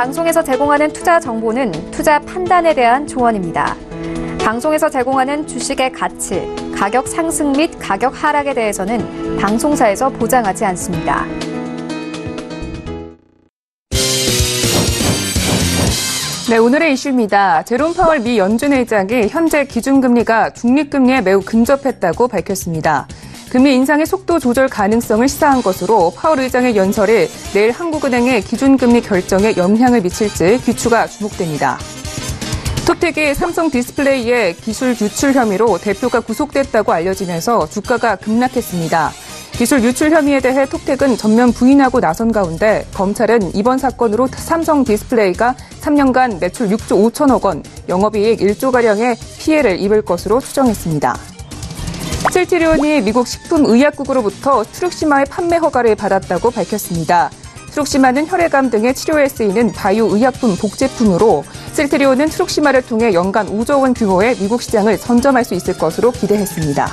방송에서 제공하는 투자 정보는 투자 판단에 대한 조언입니다. 방송에서 제공하는 주식의 가치, 가격 상승 및 가격 하락에 대해서는 방송사에서 보장하지 않습니다. 네, 오늘의 이슈입니다. 제롬 파월 미 연준 의장이 현재 기준금리가 중립금리에 매우 근접했다고 밝혔습니다. 금리 인상의 속도 조절 가능성을 시사한 것으로 파월 의장의 연설이 내일 한국은행의 기준금리 결정에 영향을 미칠지 귀추가 주목됩니다. 톡텍이 삼성 디스플레이의 기술 유출 혐의로 대표가 구속됐다고 알려지면서 주가가 급락했습니다. 기술 유출 혐의에 대해 톡텍은 전면 부인하고 나선 가운데 검찰은 이번 사건으로 삼성 디스플레이가 3년간 매출 6조 5천억 원, 영업이익 1조가량의 피해를 입을 것으로 추정했습니다. 셀트리온이 미국 식품의약국으로부터 트룩시마의 판매 허가를 받았다고 밝혔습니다. 트룩시마는 혈액암 등의 치료에 쓰이는 바이오의약품 복제품으로 셀트리온은 트룩시마를 통해 연간 5조 원 규모의 미국 시장을 선점할 수 있을 것으로 기대했습니다.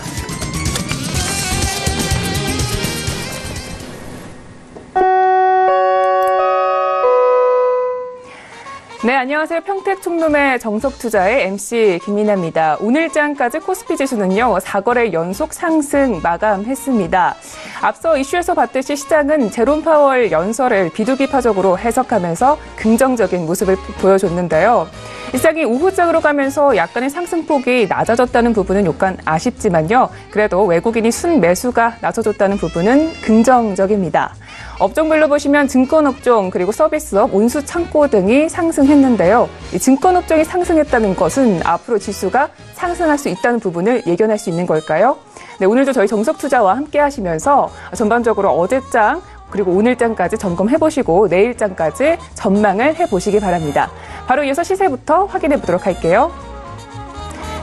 네, 안녕하세요. 평택총룸의 정석투자의 MC 김민아입니다. 오늘장까지 코스피 지수는요, 4거래 연속 상승 마감했습니다. 앞서 이슈에서 봤듯이 시장은 제롬 파월 연설을 비둘기파적으로 해석하면서 긍정적인 모습을 보여줬는데요. 시장이 우후장으로 가면서 약간의 상승폭이 낮아졌다는 부분은 약간 아쉽지만요. 그래도 외국인이 순매수가 낮아졌다는 부분은 긍정적입니다. 업종별로 보시면 증권업종 그리고 서비스업, 운수창고 등이 상승했는데요. 이 증권업종이 상승했다는 것은 앞으로 지수가 상승할 수 있다는 부분을 예견할 수 있는 걸까요? 네, 오늘도 저희 정석투자와 함께 하시면서 전반적으로 어제장 그리고 오늘장까지 점검해보시고 내일장까지 전망을 해보시기 바랍니다. 바로 이어서 시세부터 확인해 보도록 할게요.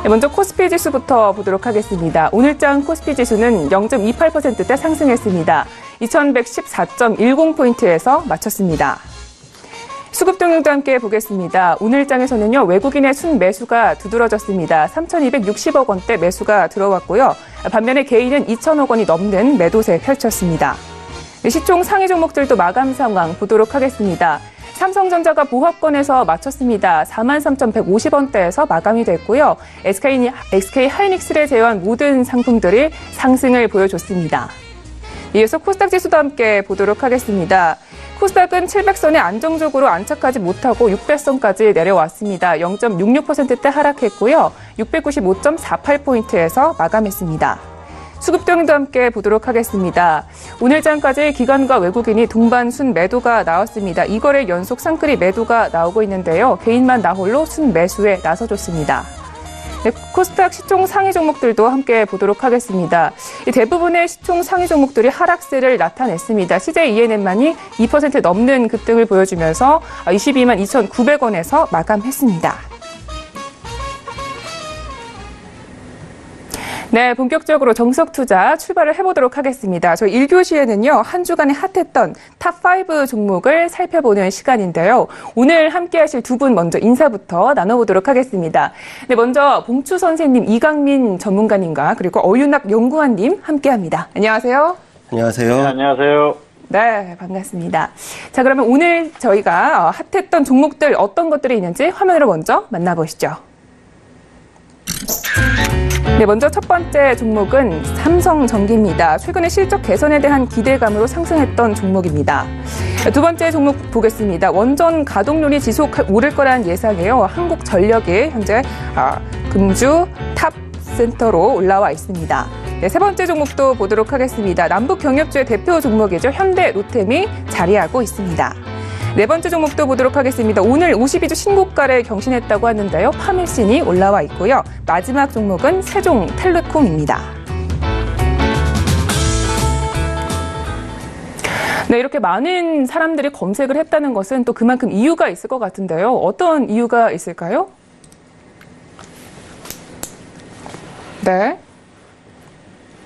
네, 먼저 코스피 지수부터 보도록 하겠습니다. 오늘장 코스피 지수는 0.28%대 상승했습니다. 2114.10포인트에서 마쳤습니다. 수급 동향도 함께 보겠습니다. 오늘장에서는요, 외국인의 순매수가 두드러졌습니다. 3,260억 원대 매수가 들어왔고요. 반면에 개인은 2천억 원이 넘는 매도세 펼쳤습니다. 시총 상위 종목들도 마감 상황 보도록 하겠습니다. 삼성전자가 보합권에서 마쳤습니다. 43,150원대에서 마감이 됐고요. SK 하이닉스를 제외한 모든 상품들이 상승을 보여줬습니다. 이어서 코스닥 지수도 함께 보도록 하겠습니다. 코스닥은 700선에 안정적으로 안착하지 못하고 600선까지 내려왔습니다. 0.66%대 하락했고요. 695.48포인트에서 마감했습니다. 수급 동향도 함께 보도록 하겠습니다. 오늘장까지 기관과 외국인이 동반 순매도가 나왔습니다. 2거래 연속 쌍끌이 매도가 나오고 있는데요. 개인만 나홀로 순매수에 나서줬습니다. 네, 코스닥 시총 상위 종목들도 함께 보도록 하겠습니다. 대부분의 시총 상위 종목들이 하락세를 나타냈습니다. CJ ENM만이 2% 넘는 급등을 보여주면서 22만 2,900원에서 마감했습니다. 네, 본격적으로 정석투자 출발을 해보도록 하겠습니다. 저희 1교시에는요, 한 주간에 핫했던 탑5 종목을 살펴보는 시간인데요. 오늘 함께 하실 두 분 먼저 인사부터 나눠보도록 하겠습니다. 네, 먼저 봉추 선생님, 이강민 전문가님과 그리고 어윤학 연구원님 함께합니다. 안녕하세요. 안녕하세요. 네, 안녕하세요. 네, 반갑습니다. 자, 그러면 오늘 저희가 핫했던 종목들 어떤 것들이 있는지 화면으로 먼저 만나보시죠. 네, 먼저 첫 번째 종목은 삼성전기입니다. 최근에 실적 개선에 대한 기대감으로 상승했던 종목입니다. 두 번째 종목 보겠습니다. 원전 가동률이 지속 오를 거란 예상이에요. 한국전력이 현재 금주 탑 센터로 올라와 있습니다. 네, 세 번째 종목도 보도록 하겠습니다. 남북 경협주의 대표 종목이죠. 현대 로템이 자리하고 있습니다. 네 번째 종목도 보도록 하겠습니다. 오늘 52주 신고가를 경신했다고 하는데요. 파밀신이 올라와 있고요. 마지막 종목은 세종텔레콤입니다. 네, 이렇게 많은 사람들이 검색을 했다는 것은 또 그만큼 이유가 있을 것 같은데요. 어떤 이유가 있을까요? 네.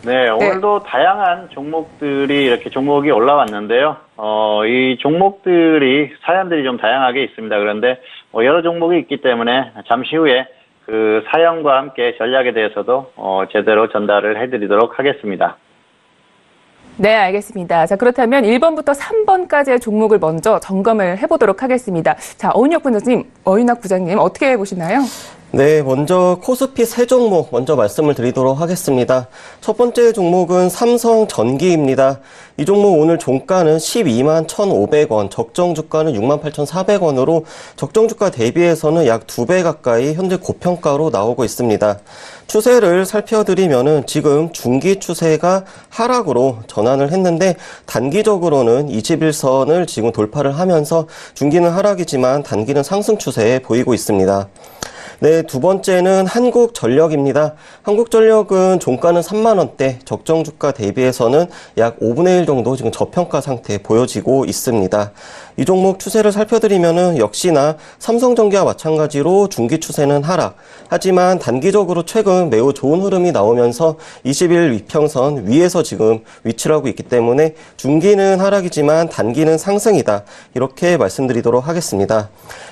네, 오늘도 다양한 종목들이 이렇게 종목이 올라왔는데요. 이 종목들이 사연들이 좀 다양하게 있습니다. 그런데 여러 종목이 있기 때문에 잠시 후에 그 사연과 함께 전략에 대해서도 제대로 전달을 해드리도록 하겠습니다. 네, 알겠습니다. 자, 그렇다면 1번부터 3번까지의 종목을 먼저 점검을 해보도록 하겠습니다. 자, 어윤학 부장님 어떻게 보시나요? 네, 먼저 코스피 세 종목 먼저 말씀을 드리도록 하겠습니다. 첫 번째 종목은 삼성전기입니다. 이 종목 오늘 종가는 12만 1,500원, 적정주가는 68,400원으로 적정주가 대비해서는 약 2배 가까이 현재 고평가로 나오고 있습니다. 추세를 살펴드리면은 지금 중기 추세가 하락으로 전환을 했는데 단기적으로는 21선을 지금 돌파를 하면서 중기는 하락이지만 단기는 상승 추세에 보이고 있습니다. 네, 두 번째는 한국전력입니다. 한국전력은 종가는 3만 원대, 적정주가 대비해서는 약 5분의 1 정도 지금 저평가 상태 보여지고 있습니다. 이 종목 추세를 살펴드리면은 역시나 삼성전기와 마찬가지로 중기 추세는 하락. 하지만 단기적으로 최근 매우 좋은 흐름이 나오면서 20일 위평선 위에서 지금 위치를 하고 있기 때문에 중기는 하락이지만 단기는 상승이다. 이렇게 말씀드리도록 하겠습니다.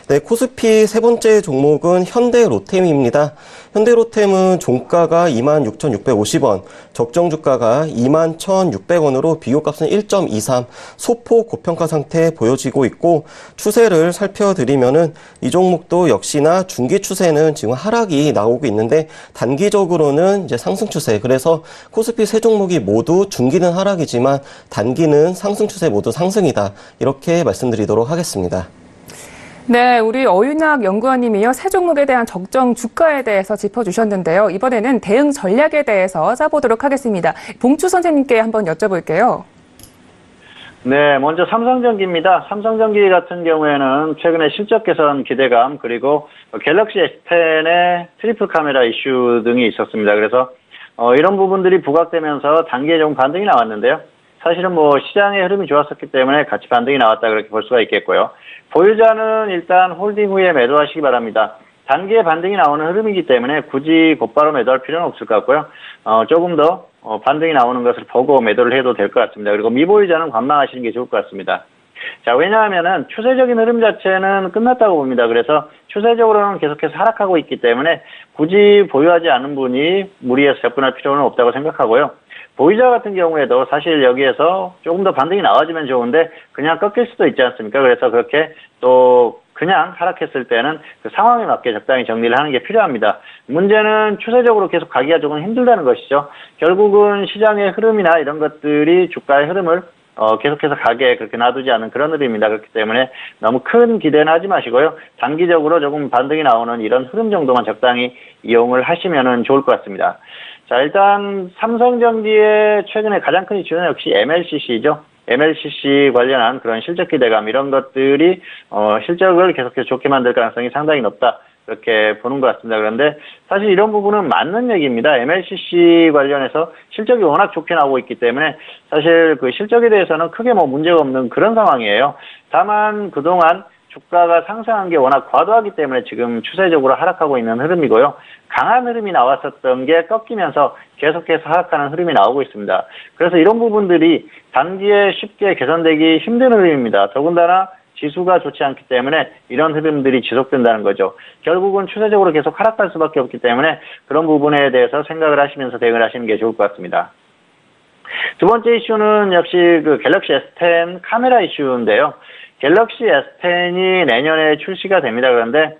네, 코스피 세 번째 종목은 현대로템입니다. 현대로템은 종가가 26,650원, 적정주가가 21,600원으로 비교값은 1.23, 소폭 고평가 상태 보여지고 있고 추세를 살펴드리면은 이 종목도 역시나 중기 추세는 지금 하락이 나오고 있는데 단기적으로는 이제 상승 추세. 그래서 코스피 세 종목이 모두 중기는 하락이지만 단기는 상승 추세 모두 상승이다. 이렇게 말씀드리도록 하겠습니다. 네, 우리 어윤학 연구원님이요. 세 종목에 대한 적정 주가에 대해서 짚어주셨는데요. 이번에는 대응 전략에 대해서 짜보도록 하겠습니다. 봉추 선생님께 한번 여쭤볼게요. 네, 먼저 삼성전기입니다. 삼성전기 같은 경우에는 최근에 실적 개선 기대감 그리고 갤럭시 S10의 트리플 카메라 이슈 등이 있었습니다. 그래서 이런 부분들이 부각되면서 단기에 좀 반등이 나왔는데요. 사실은 시장의 흐름이 좋았었기 때문에 같이 반등이 나왔다 그렇게 볼 수가 있겠고요. 보유자는 일단 홀딩 후에 매도하시기 바랍니다. 단기에 반등이 나오는 흐름이기 때문에 굳이 곧바로 매도할 필요는 없을 것 같고요. 조금 더 반등이 나오는 것을 보고 매도를 해도 될 것 같습니다. 그리고 미보유자는 관망하시는 게 좋을 것 같습니다. 자, 왜냐하면은 추세적인 흐름 자체는 끝났다고 봅니다. 그래서 추세적으로는 계속해서 하락하고 있기 때문에 굳이 보유하지 않은 분이 무리해서 접근할 필요는 없다고 생각하고요. 보유자 같은 경우에도 사실 여기에서 조금 더 반등이 나와주면 좋은데 그냥 꺾일 수도 있지 않습니까? 그래서 그렇게 또 그냥 하락했을 때는 그 상황에 맞게 적당히 정리를 하는 게 필요합니다. 문제는 추세적으로 계속 가기가 조금 힘들다는 것이죠. 결국은 시장의 흐름이나 이런 것들이 주가의 흐름을 계속해서 가게 그렇게 놔두지 않는 그런 흐름입니다. 그렇기 때문에 너무 큰 기대는 하지 마시고요. 단기적으로 조금 반등이 나오는 이런 흐름 정도만 적당히 이용을 하시면 좋을 것 같습니다. 자, 일단 삼성전기의 최근에 가장 큰 이슈는 역시 MLCC죠. MLCC 관련한 그런 실적 기대감 이런 것들이 실적을 계속해서 좋게 만들 가능성이 상당히 높다. 그렇게 보는 것 같습니다. 그런데 사실 이런 부분은 맞는 얘기입니다. MLCC 관련해서 실적이 워낙 좋게 나오고 있기 때문에 사실 그 실적에 대해서는 크게 문제가 없는 그런 상황이에요. 다만 그동안 주가가 상승한 게 워낙 과도하기 때문에 지금 추세적으로 하락하고 있는 흐름이고요. 강한 흐름이 나왔었던 게 꺾이면서 계속해서 하락하는 흐름이 나오고 있습니다. 그래서 이런 부분들이 단기에 쉽게 개선되기 힘든 흐름입니다. 더군다나 지수가 좋지 않기 때문에 이런 흐름들이 지속된다는 거죠. 결국은 추세적으로 계속 하락할 수밖에 없기 때문에 그런 부분에 대해서 생각을 하시면서 대응을 하시는 게 좋을 것 같습니다. 두 번째 이슈는 역시 그 갤럭시 S10 카메라 이슈인데요. 갤럭시 S10이 내년에 출시가 됩니다. 그런데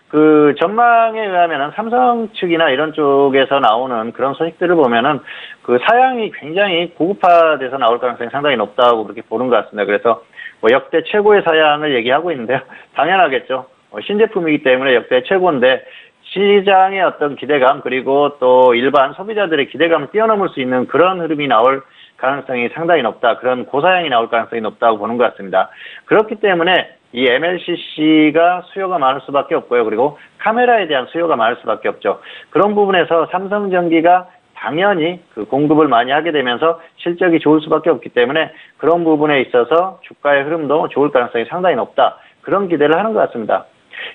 그 전망에 의하면은 삼성 측이나 이런 쪽에서 나오는 그런 소식들을 보면은 그 사양이 굉장히 고급화돼서 나올 가능성이 상당히 높다고 그렇게 보는 것 같습니다. 그래서 역대 최고의 사양을 얘기하고 있는데요. 당연하겠죠. 신제품이기 때문에 역대 최고인데 시장의 어떤 기대감 그리고 또 일반 소비자들의 기대감을 뛰어넘을 수 있는 그런 흐름이 나올 가능성이 상당히 높다. 그런 고사양이 나올 가능성이 높다고 보는 것 같습니다. 그렇기 때문에 이 MLCC가 수요가 많을 수밖에 없고요. 그리고 카메라에 대한 수요가 많을 수밖에 없죠. 그런 부분에서 삼성전기가 당연히 그 공급을 많이 하게 되면서 실적이 좋을 수밖에 없기 때문에 그런 부분에 있어서 주가의 흐름도 좋을 가능성이 상당히 높다. 그런 기대를 하는 것 같습니다.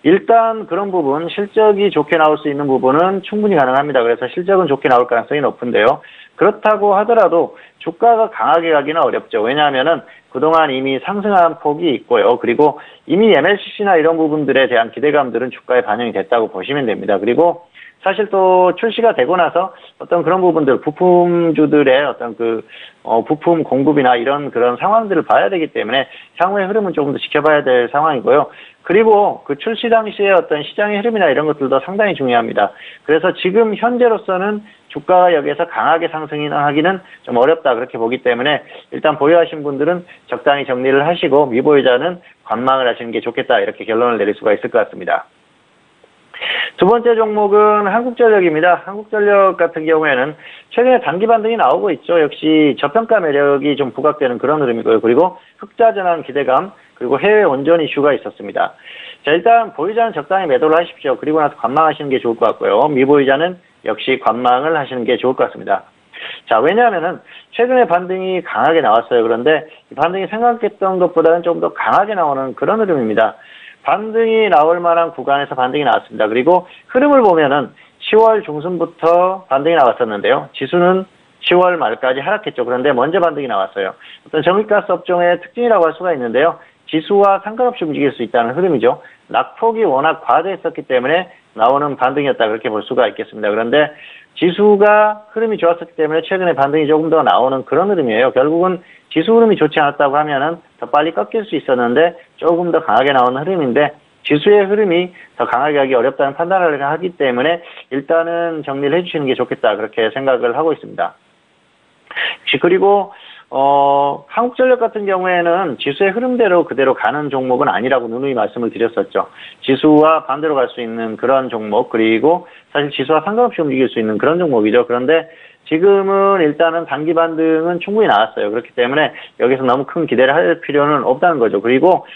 일단 그런 부분, 실적이 좋게 나올 수 있는 부분은 충분히 가능합니다. 그래서 실적은 좋게 나올 가능성이 높은데요. 그렇다고 하더라도 주가가 강하게 가기는 어렵죠. 왜냐하면은 그동안 이미 상승한 폭이 있고요. 그리고 이미 MLCC나 이런 부분들에 대한 기대감들은 주가에 반영이 됐다고 보시면 됩니다. 그리고 사실 또 출시가 되고 나서 어떤 그런 부분들, 부품주들의 어떤 부품 공급이나 이런 그런 상황들을 봐야 되기 때문에 향후의 흐름은 조금 더 지켜봐야 될 상황이고요. 그리고 그 출시 당시의 어떤 시장의 흐름이나 이런 것들도 상당히 중요합니다. 그래서 지금 현재로서는 주가가 여기에서 강하게 상승이나 하기는 좀 어렵다 그렇게 보기 때문에 일단 보유하신 분들은 적당히 정리를 하시고 미보유자는 관망을 하시는 게 좋겠다 이렇게 결론을 내릴 수가 있을 것 같습니다. 두 번째 종목은 한국전력입니다. 한국전력 같은 경우에는 최근에 단기 반등이 나오고 있죠. 역시 저평가 매력이 좀 부각되는 그런 흐름이고요. 그리고 흑자 전환 기대감, 그리고 해외 원전 이슈가 있었습니다. 자, 일단 보유자는 적당히 매도를 하십시오. 그리고 나서 관망하시는 게 좋을 것 같고요. 미보유자는 역시 관망을 하시는 게 좋을 것 같습니다. 자, 왜냐하면은 최근에 반등이 강하게 나왔어요. 그런데 이 반등이 생각했던 것보다는 좀 더 강하게 나오는 그런 흐름입니다. 반등이 나올 만한 구간에서 반등이 나왔습니다. 그리고 흐름을 보면은 10월 중순부터 반등이 나왔었는데요. 지수는 10월 말까지 하락했죠. 그런데 먼저 반등이 나왔어요. 어떤 전기가스 업종의 특징이라고 할 수가 있는데요. 지수와 상관없이 움직일 수 있다는 흐름이죠. 낙폭이 워낙 과대했었기 때문에 나오는 반등이었다 그렇게 볼 수가 있겠습니다. 그런데 지수가 흐름이 좋았었기 때문에 최근에 반등이 조금 더 나오는 그런 흐름이에요. 결국은 지수 흐름이 좋지 않았다고 하면은 더 빨리 꺾일 수 있었는데 조금 더 강하게 나오는 흐름인데 지수의 흐름이 더 강하게 하기 어렵다는 판단을 하기 때문에 일단은 정리를 해주시는 게 좋겠다 그렇게 생각을 하고 있습니다. 그리고 한국전력 같은 경우에는 지수의 흐름대로 그대로 가는 종목은 아니라고 누누이 말씀을 드렸었죠. 지수와 반대로 갈 수 있는 그런 종목, 그리고 사실 지수와 상관없이 움직일 수 있는 그런 종목이죠. 그런데 지금은 일단은 단기 반등은 충분히 나왔어요. 그렇기 때문에 여기서 너무 큰 기대를 할 필요는 없다는 거죠. 그리고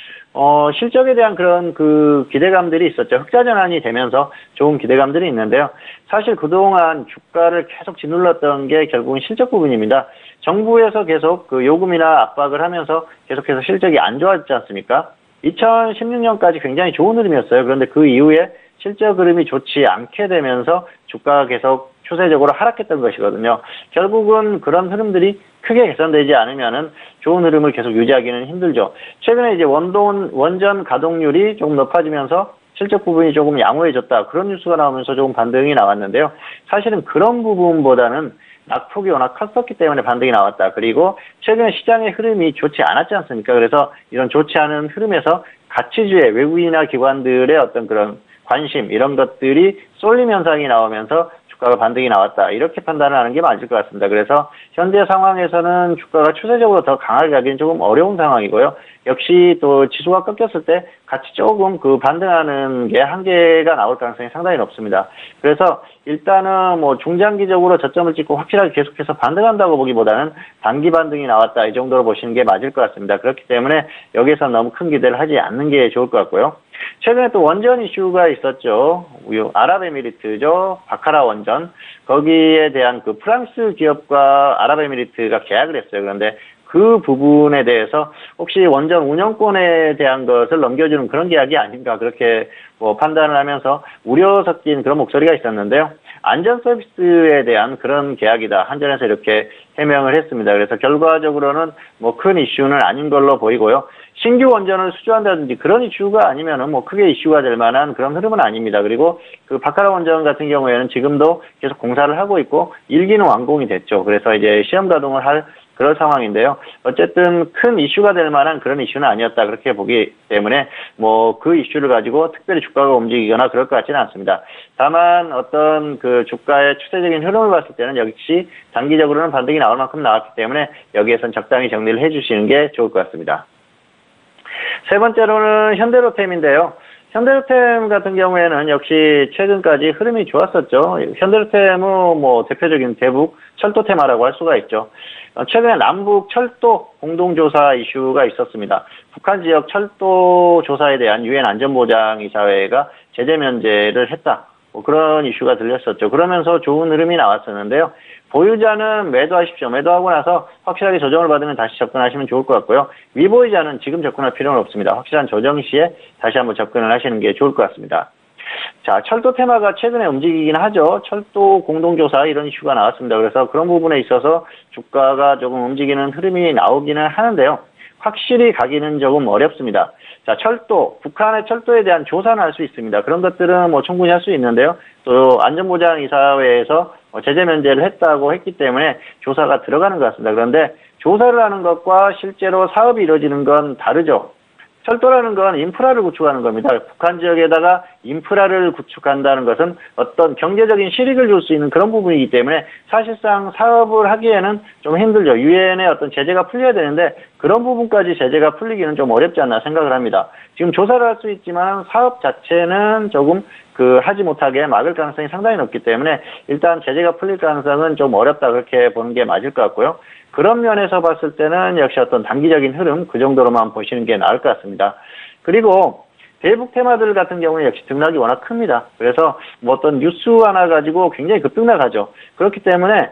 실적에 대한 그런 그 기대감들이 있었죠. 흑자 전환이 되면서 좋은 기대감들이 있는데요. 사실 그동안 주가를 계속 짓눌렀던 게 결국은 실적 부분입니다. 정부에서 계속 그 요금이나 압박을 하면서 계속해서 실적이 안 좋아졌지 않습니까? 2016년까지 굉장히 좋은 흐름이었어요. 그런데 그 이후에 실적 흐름이 좋지 않게 되면서 주가가 계속 추세적으로 하락했던 것이거든요. 결국은 그런 흐름들이 크게 개선되지 않으면은 좋은 흐름을 계속 유지하기는 힘들죠. 최근에 이제 원전 가동률이 조금 높아지면서 실적 부분이 조금 양호해졌다. 그런 뉴스가 나오면서 조금 반등이 나왔는데요. 사실은 그런 부분보다는 낙폭이 워낙 컸었기 때문에 반등이 나왔다. 그리고 최근에 시장의 흐름이 좋지 않았지 않습니까? 그래서 이런 좋지 않은 흐름에서 가치주의 외국인이나 기관들의 어떤 그런 관심 이런 것들이 쏠림 현상이 나오면서 주가가 반등이 나왔다. 이렇게 판단을 하는 게 맞을 것 같습니다. 그래서 현재 상황에서는 주가가 추세적으로 더 강하게 가기는 조금 어려운 상황이고요. 역시 또 지수가 꺾였을 때 같이 조금 그 반등하는 게 한계가 나올 가능성이 상당히 높습니다. 그래서 일단은 뭐 중장기적으로 저점을 찍고 확실하게 계속해서 반등한다고 보기보다는 단기 반등이 나왔다. 이 정도로 보시는 게 맞을 것 같습니다. 그렇기 때문에 여기서 너무 큰 기대를 하지 않는 게 좋을 것 같고요. 최근에 또 원전 이슈가 있었죠. 아랍에미리트죠. 바카라 원전. 거기에 대한 그 프랑스 기업과 아랍에미리트가 계약을 했어요. 그런데 그 부분에 대해서 혹시 원전 운영권에 대한 것을 넘겨주는 그런 계약이 아닌가 그렇게 뭐 판단을 하면서 우려 섞인 그런 목소리가 있었는데요. 안전 서비스에 대한 그런 계약이다. 한전에서 이렇게 해명을 했습니다. 그래서 결과적으로는 뭐 큰 이슈는 아닌 걸로 보이고요. 신규 원전을 수주한다든지 그런 이슈가 아니면은 뭐 크게 이슈가 될 만한 그런 흐름은 아닙니다. 그리고 그 바카라 원전 같은 경우에는 지금도 계속 공사를 하고 있고 1기는 완공이 됐죠. 그래서 이제 시험 가동을 할 그런 상황인데요. 어쨌든 큰 이슈가 될 만한 그런 이슈는 아니었다. 그렇게 보기 때문에 뭐 그 이슈를 가지고 특별히 주가가 움직이거나 그럴 것 같지는 않습니다. 다만 어떤 그 주가의 추세적인 흐름을 봤을 때는 역시 단기적으로는 반등이 나올 만큼 나왔기 때문에 여기에선 적당히 정리를 해주시는 게 좋을 것 같습니다. 세 번째로는 현대로템인데요. 현대로템 같은 경우에는 역시 최근까지 흐름이 좋았었죠. 현대로템은 뭐 대표적인 대북 철도 테마라고 할 수가 있죠. 최근에 남북 철도 공동조사 이슈가 있었습니다. 북한 지역 철도 조사에 대한 유엔 안전보장이사회가 제재 면제를 했다. 뭐 그런 이슈가 들렸었죠. 그러면서 좋은 흐름이 나왔었는데요. 보유자는 매도하십시오. 매도하고 나서 확실하게 조정을 받으면 다시 접근하시면 좋을 것 같고요. 미보유자는 지금 접근할 필요는 없습니다. 확실한 조정 시에 다시 한번 접근을 하시는 게 좋을 것 같습니다. 자, 철도 테마가 최근에 움직이긴 하죠. 철도 공동조사 이런 이슈가 나왔습니다. 그래서 그런 부분에 있어서 주가가 조금 움직이는 흐름이 나오기는 하는데요. 확실히 가기는 조금 어렵습니다. 자, 철도, 북한의 철도에 대한 조사는 할 수 있습니다. 그런 것들은 뭐 충분히 할 수 있는데요. 또 안전보장이사회에서 제재 면제를 했다고 했기 때문에 조사가 들어가는 것 같습니다. 그런데 조사를 하는 것과 실제로 사업이 이루어지는 건 다르죠. 철도라는 건 인프라를 구축하는 겁니다. 북한 지역에다가 인프라를 구축한다는 것은 어떤 경제적인 실익을 줄 수 있는 그런 부분이기 때문에 사실상 사업을 하기에는 좀 힘들죠. 유엔의 어떤 제재가 풀려야 되는데 그런 부분까지 제재가 풀리기는 좀 어렵지 않나 생각을 합니다. 지금 조사를 할 수 있지만 사업 자체는 조금 하지 못하게 막을 가능성이 상당히 높기 때문에 일단 제재가 풀릴 가능성은 좀 어렵다 그렇게 보는 게 맞을 것 같고요. 그런 면에서 봤을 때는 역시 어떤 단기적인 흐름 그 정도로만 보시는 게 나을 것 같습니다. 그리고 대북 테마들 같은 경우는 역시 등락이 워낙 큽니다. 그래서 뭐 어떤 뉴스 하나 가지고 굉장히 급등락하죠. 그렇기 때문에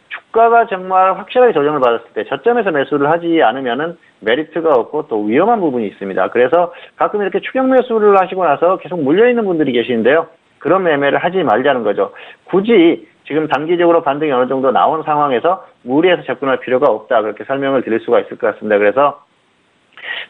주가가 정말 확실하게 조정을 받았을 때 저점에서 매수를 하지 않으면은 메리트가 없고 또 위험한 부분이 있습니다. 그래서 가끔 이렇게 추격 매수를 하시고 나서 계속 물려있는 분들이 계시는데요. 그런 매매를 하지 말자는 거죠. 굳이 지금 단기적으로 반등이 어느 정도 나온 상황에서 무리해서 접근할 필요가 없다. 그렇게 설명을 드릴 수가 있을 것 같습니다. 그래서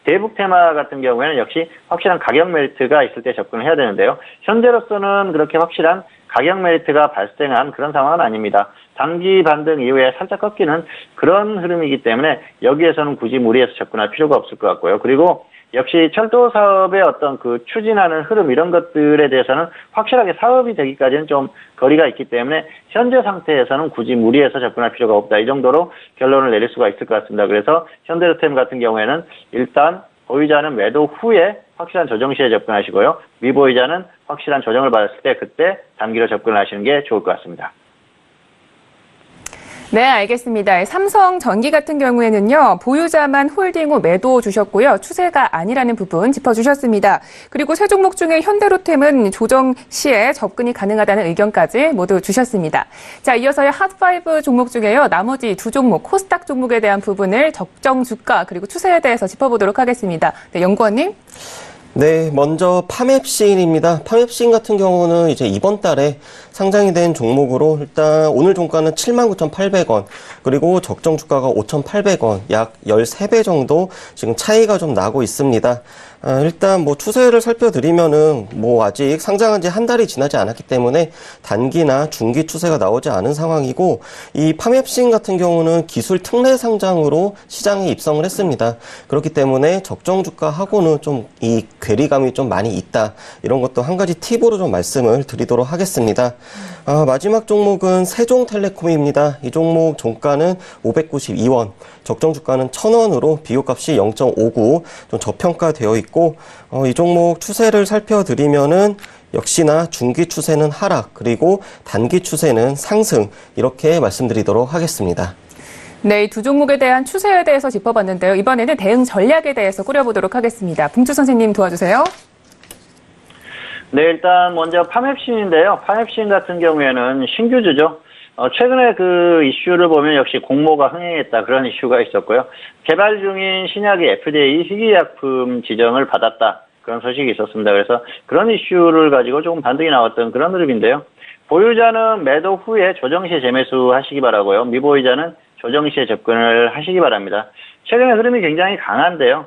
대북 테마 같은 경우에는 역시 확실한 가격 메리트가 있을 때 접근을 해야 되는데요. 현재로서는 그렇게 확실한 가격 메리트가 발생한 그런 상황은 아닙니다. 단기 반등 이후에 살짝 꺾이는 그런 흐름이기 때문에 여기에서는 굳이 무리해서 접근할 필요가 없을 것 같고요. 그리고 역시 철도 사업의 어떤 추진하는 흐름 이런 것들에 대해서는 확실하게 사업이 되기까지는 좀 거리가 있기 때문에 현재 상태에서는 굳이 무리해서 접근할 필요가 없다. 이 정도로 결론을 내릴 수가 있을 것 같습니다. 그래서 현대로템 같은 경우에는 일단 보유자는 매도 후에 확실한 조정 시에 접근하시고요. 미보유자는 확실한 조정을 받았을 때 그때 단기로 접근을 하시는 게 좋을 것 같습니다. 네, 알겠습니다. 삼성전기 같은 경우에는요, 보유자만 홀딩 후 매도 주셨고요. 추세가 아니라는 부분 짚어주셨습니다. 그리고 세 종목 중에 현대로템은 조정 시에 접근이 가능하다는 의견까지 모두 주셨습니다. 자, 이어서 핫5 종목 중에요, 나머지 두 종목, 코스닥 종목에 대한 부분을 적정 주가 그리고 추세에 대해서 짚어보도록 하겠습니다. 네, 연구원님. 네, 먼저 파맵시인입니다. 파맵시인 같은 경우는 이제 이번 달에 상장이 된 종목으로 일단 오늘 종가는 79,800원, 그리고 적정 주가가 5,800원, 약 13배 정도 지금 차이가 좀 나고 있습니다. 일단 뭐 추세를 살펴드리면은 뭐 아직 상장한 지 한 달이 지나지 않았기 때문에 단기나 중기 추세가 나오지 않은 상황이고, 이 파맵신 같은 경우는 기술 특례 상장으로 시장에 입성을 했습니다. 그렇기 때문에 적정 주가하고는 좀 이 괴리감이 좀 많이 있다. 이런 것도 한 가지 팁으로 좀 말씀을 드리도록 하겠습니다. 마지막 종목은 세종텔레콤입니다. 이 종목 종가는 592원, 적정 주가는 1,000원으로 비교값이 0.59, 좀 저평가되어 있고, 이 종목 추세를 살펴드리면은 역시나 중기 추세는 하락, 그리고 단기 추세는 상승, 이렇게 말씀드리도록 하겠습니다. 네, 이 두 종목에 대한 추세에 대해서 짚어봤는데요. 이번에는 대응 전략에 대해서 꾸려보도록 하겠습니다. 봉주 선생님 도와주세요. 네, 일단 먼저 파맵신인데요. 파맵신 같은 경우에는 신규주죠. 최근에 그 이슈를 보면 역시 공모가 흥행했다 그런 이슈가 있었고요. 개발 중인 신약이 FDA 희귀약품 지정을 받았다 그런 소식이 있었습니다. 그래서 그런 이슈를 가지고 조금 반등이 나왔던 그런 흐름인데요. 보유자는 매도 후에 조정 시에 재매수 하시기 바라고요. 미보유자는 조정 시에 접근을 하시기 바랍니다. 최근에 흐름이 굉장히 강한데요.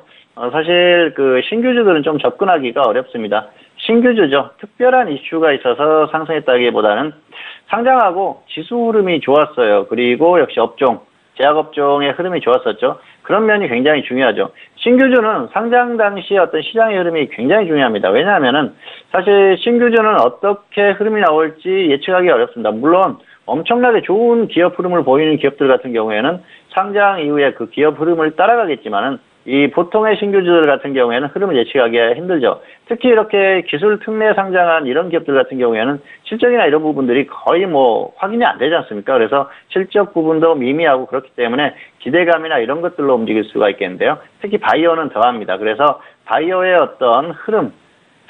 사실 그 신규주들은 좀 접근하기가 어렵습니다. 신규주죠. 특별한 이슈가 있어서 상승했다기보다는 상장하고 지수 흐름이 좋았어요. 그리고 역시 업종, 제약업종의 흐름이 좋았었죠. 그런 면이 굉장히 중요하죠. 신규주는 상장 당시 어떤 시장의 흐름이 굉장히 중요합니다. 왜냐하면은 사실 신규주는 어떻게 흐름이 나올지 예측하기 어렵습니다. 물론 엄청나게 좋은 기업 흐름을 보이는 기업들 같은 경우에는 상장 이후에 그 기업 흐름을 따라가겠지만은 이 보통의 신규주들 같은 경우에는 흐름을 예측하기가 힘들죠. 특히 이렇게 기술 특례 상장한 이런 기업들 같은 경우에는 실적이나 이런 부분들이 거의 뭐 확인이 안 되지 않습니까? 그래서 실적 부분도 미미하고 그렇기 때문에 기대감이나 이런 것들로 움직일 수가 있겠는데요. 특히 바이오는 더합니다. 그래서 바이오의 어떤 흐름,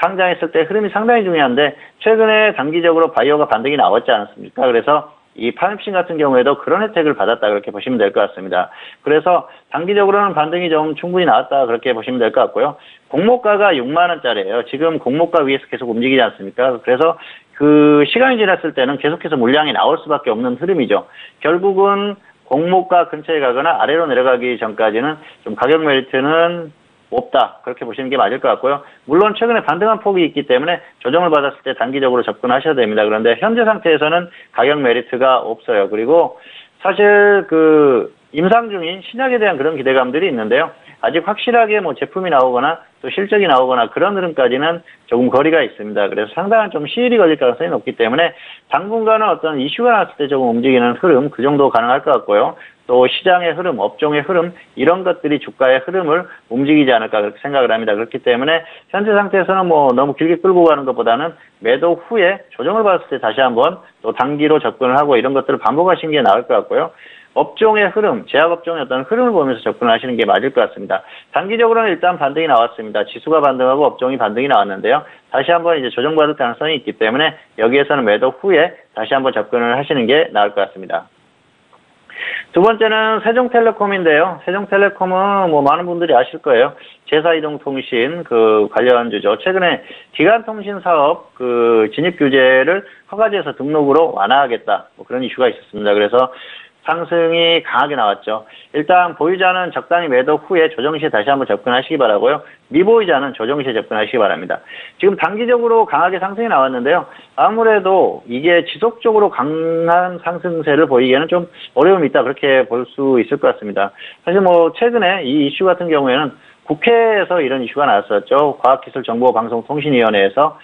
상장했을 때 흐름이 상당히 중요한데 최근에 단기적으로 바이오가 반등이 나왔지 않았습니까? 그래서 이 파맵신 같은 경우에도 그런 혜택을 받았다 그렇게 보시면 될 것 같습니다. 그래서 단기적으로는 반등이 좀 충분히 나왔다 그렇게 보시면 될 것 같고요. 공모가가 6만 원짜리예요. 지금 공모가 위에서 계속 움직이지 않습니까? 그래서 그 시간이 지났을 때는 계속해서 물량이 나올 수밖에 없는 흐름이죠. 결국은 공모가 근처에 가거나 아래로 내려가기 전까지는 좀 가격 메리트는 없다. 그렇게 보시는 게 맞을 것 같고요. 물론 최근에 반등한 폭이 있기 때문에 조정을 받았을 때 단기적으로 접근하셔야 됩니다. 그런데 현재 상태에서는 가격 메리트가 없어요. 그리고 사실 임상 중인 신약에 대한 그런 기대감들이 있는데요. 아직 확실하게 뭐 제품이 나오거나 또 실적이 나오거나 그런 흐름까지는 조금 거리가 있습니다. 그래서 상당한 좀 시일이 걸릴 가능성이 높기 때문에 당분간은 어떤 이슈가 나왔을 때 조금 움직이는 흐름 그 정도 가능할 것 같고요. 또 시장의 흐름, 업종의 흐름 이런 것들이 주가의 흐름을 움직이지 않을까 그렇게 생각을 합니다. 그렇기 때문에 현재 상태에서는 뭐 너무 길게 끌고 가는 것보다는 매도 후에 조정을 받았을 때 다시 한번 또 단기로 접근을 하고 이런 것들을 반복하시는 게 나을 것 같고요. 업종의 흐름, 제약업종의 어떤 흐름을 보면서 접근을 하시는 게 맞을 것 같습니다. 단기적으로는 일단 반등이 나왔습니다. 지수가 반등하고 업종이 반등이 나왔는데요. 다시 한번 이제 조정받을 가능성이 있기 때문에 여기에서는 매도 후에 다시 한번 접근을 하시는 게 나을 것 같습니다. 두 번째는 세종텔레콤인데요. 세종텔레콤은 뭐 많은 분들이 아실 거예요. 제사이동통신 관련주죠. 최근에 기간통신 사업 진입 규제를 허가지에서 등록으로 완화하겠다. 뭐 그런 이슈가 있었습니다. 그래서 상승이 강하게 나왔죠. 일단 보유자는 적당히 매도 후에 조정 시에 다시 한번 접근하시기 바라고요. 미보유자는 조정 시에 접근하시기 바랍니다. 지금 단기적으로 강하게 상승이 나왔는데요. 아무래도 이게 지속적으로 강한 상승세를 보이기에는 좀 어려움이 있다 그렇게 볼 수 있을 것 같습니다. 사실 뭐 최근에 이 이슈 같은 경우에는 국회에서 이런 이슈가 나왔었죠. 과학기술정보방송통신위원회에서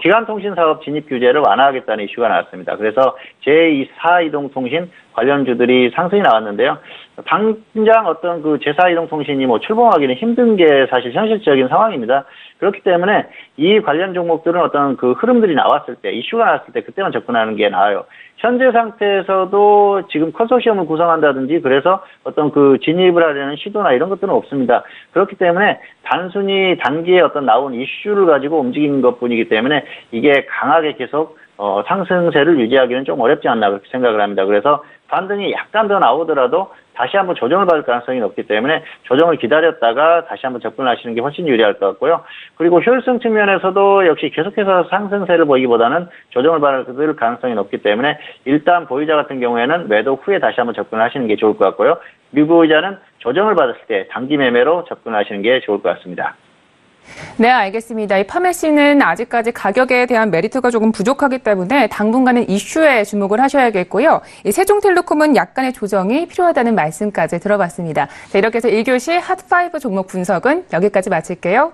기간통신사업 진입 규제를 완화하겠다는 이슈가 나왔습니다. 그래서 제4이동통신 관련주들이 상승이 나왔는데요. 당장 어떤 제4이동통신이 뭐 출범하기는 힘든 게 사실 현실적인 상황입니다. 그렇기 때문에 이 관련 종목들은 어떤 흐름들이 나왔을 때, 이슈가 나왔을 때 그때만 접근하는 게 나아요. 현재 상태에서도 지금 컨소시엄을 구성한다든지 그래서 어떤 진입을 하려는 시도나 이런 것들은 없습니다. 그렇기 때문에 단순히 단기에 어떤 나온 이슈를 가지고 움직이는 것뿐이기 때문에 이게 강하게 계속 상승세를 유지하기는 좀 어렵지 않나 그렇게 생각을 합니다. 그래서 반등이 약간 더 나오더라도 다시 한번 조정을 받을 가능성이 높기 때문에 조정을 기다렸다가 다시 한번 접근하시는 게 훨씬 유리할 것 같고요. 그리고 효율성 측면에서도 역시 계속해서 상승세를 보이기보다는 조정을 받을 가능성이 높기 때문에 일단 보유자 같은 경우에는 매도 후에 다시 한번 접근하시는 게 좋을 것 같고요. 미보유자는 조정을 받았을 때 단기 매매로 접근하시는 게 좋을 것 같습니다. 네, 알겠습니다. 이 파메 씨는 아직까지 가격에 대한 메리트가 조금 부족하기 때문에 당분간은 이슈에 주목을 하셔야겠고요. 이 세종텔레콤은 약간의 조정이 필요하다는 말씀까지 들어봤습니다. 자, 이렇게 해서 1교시 핫5 종목 분석은 여기까지 마칠게요.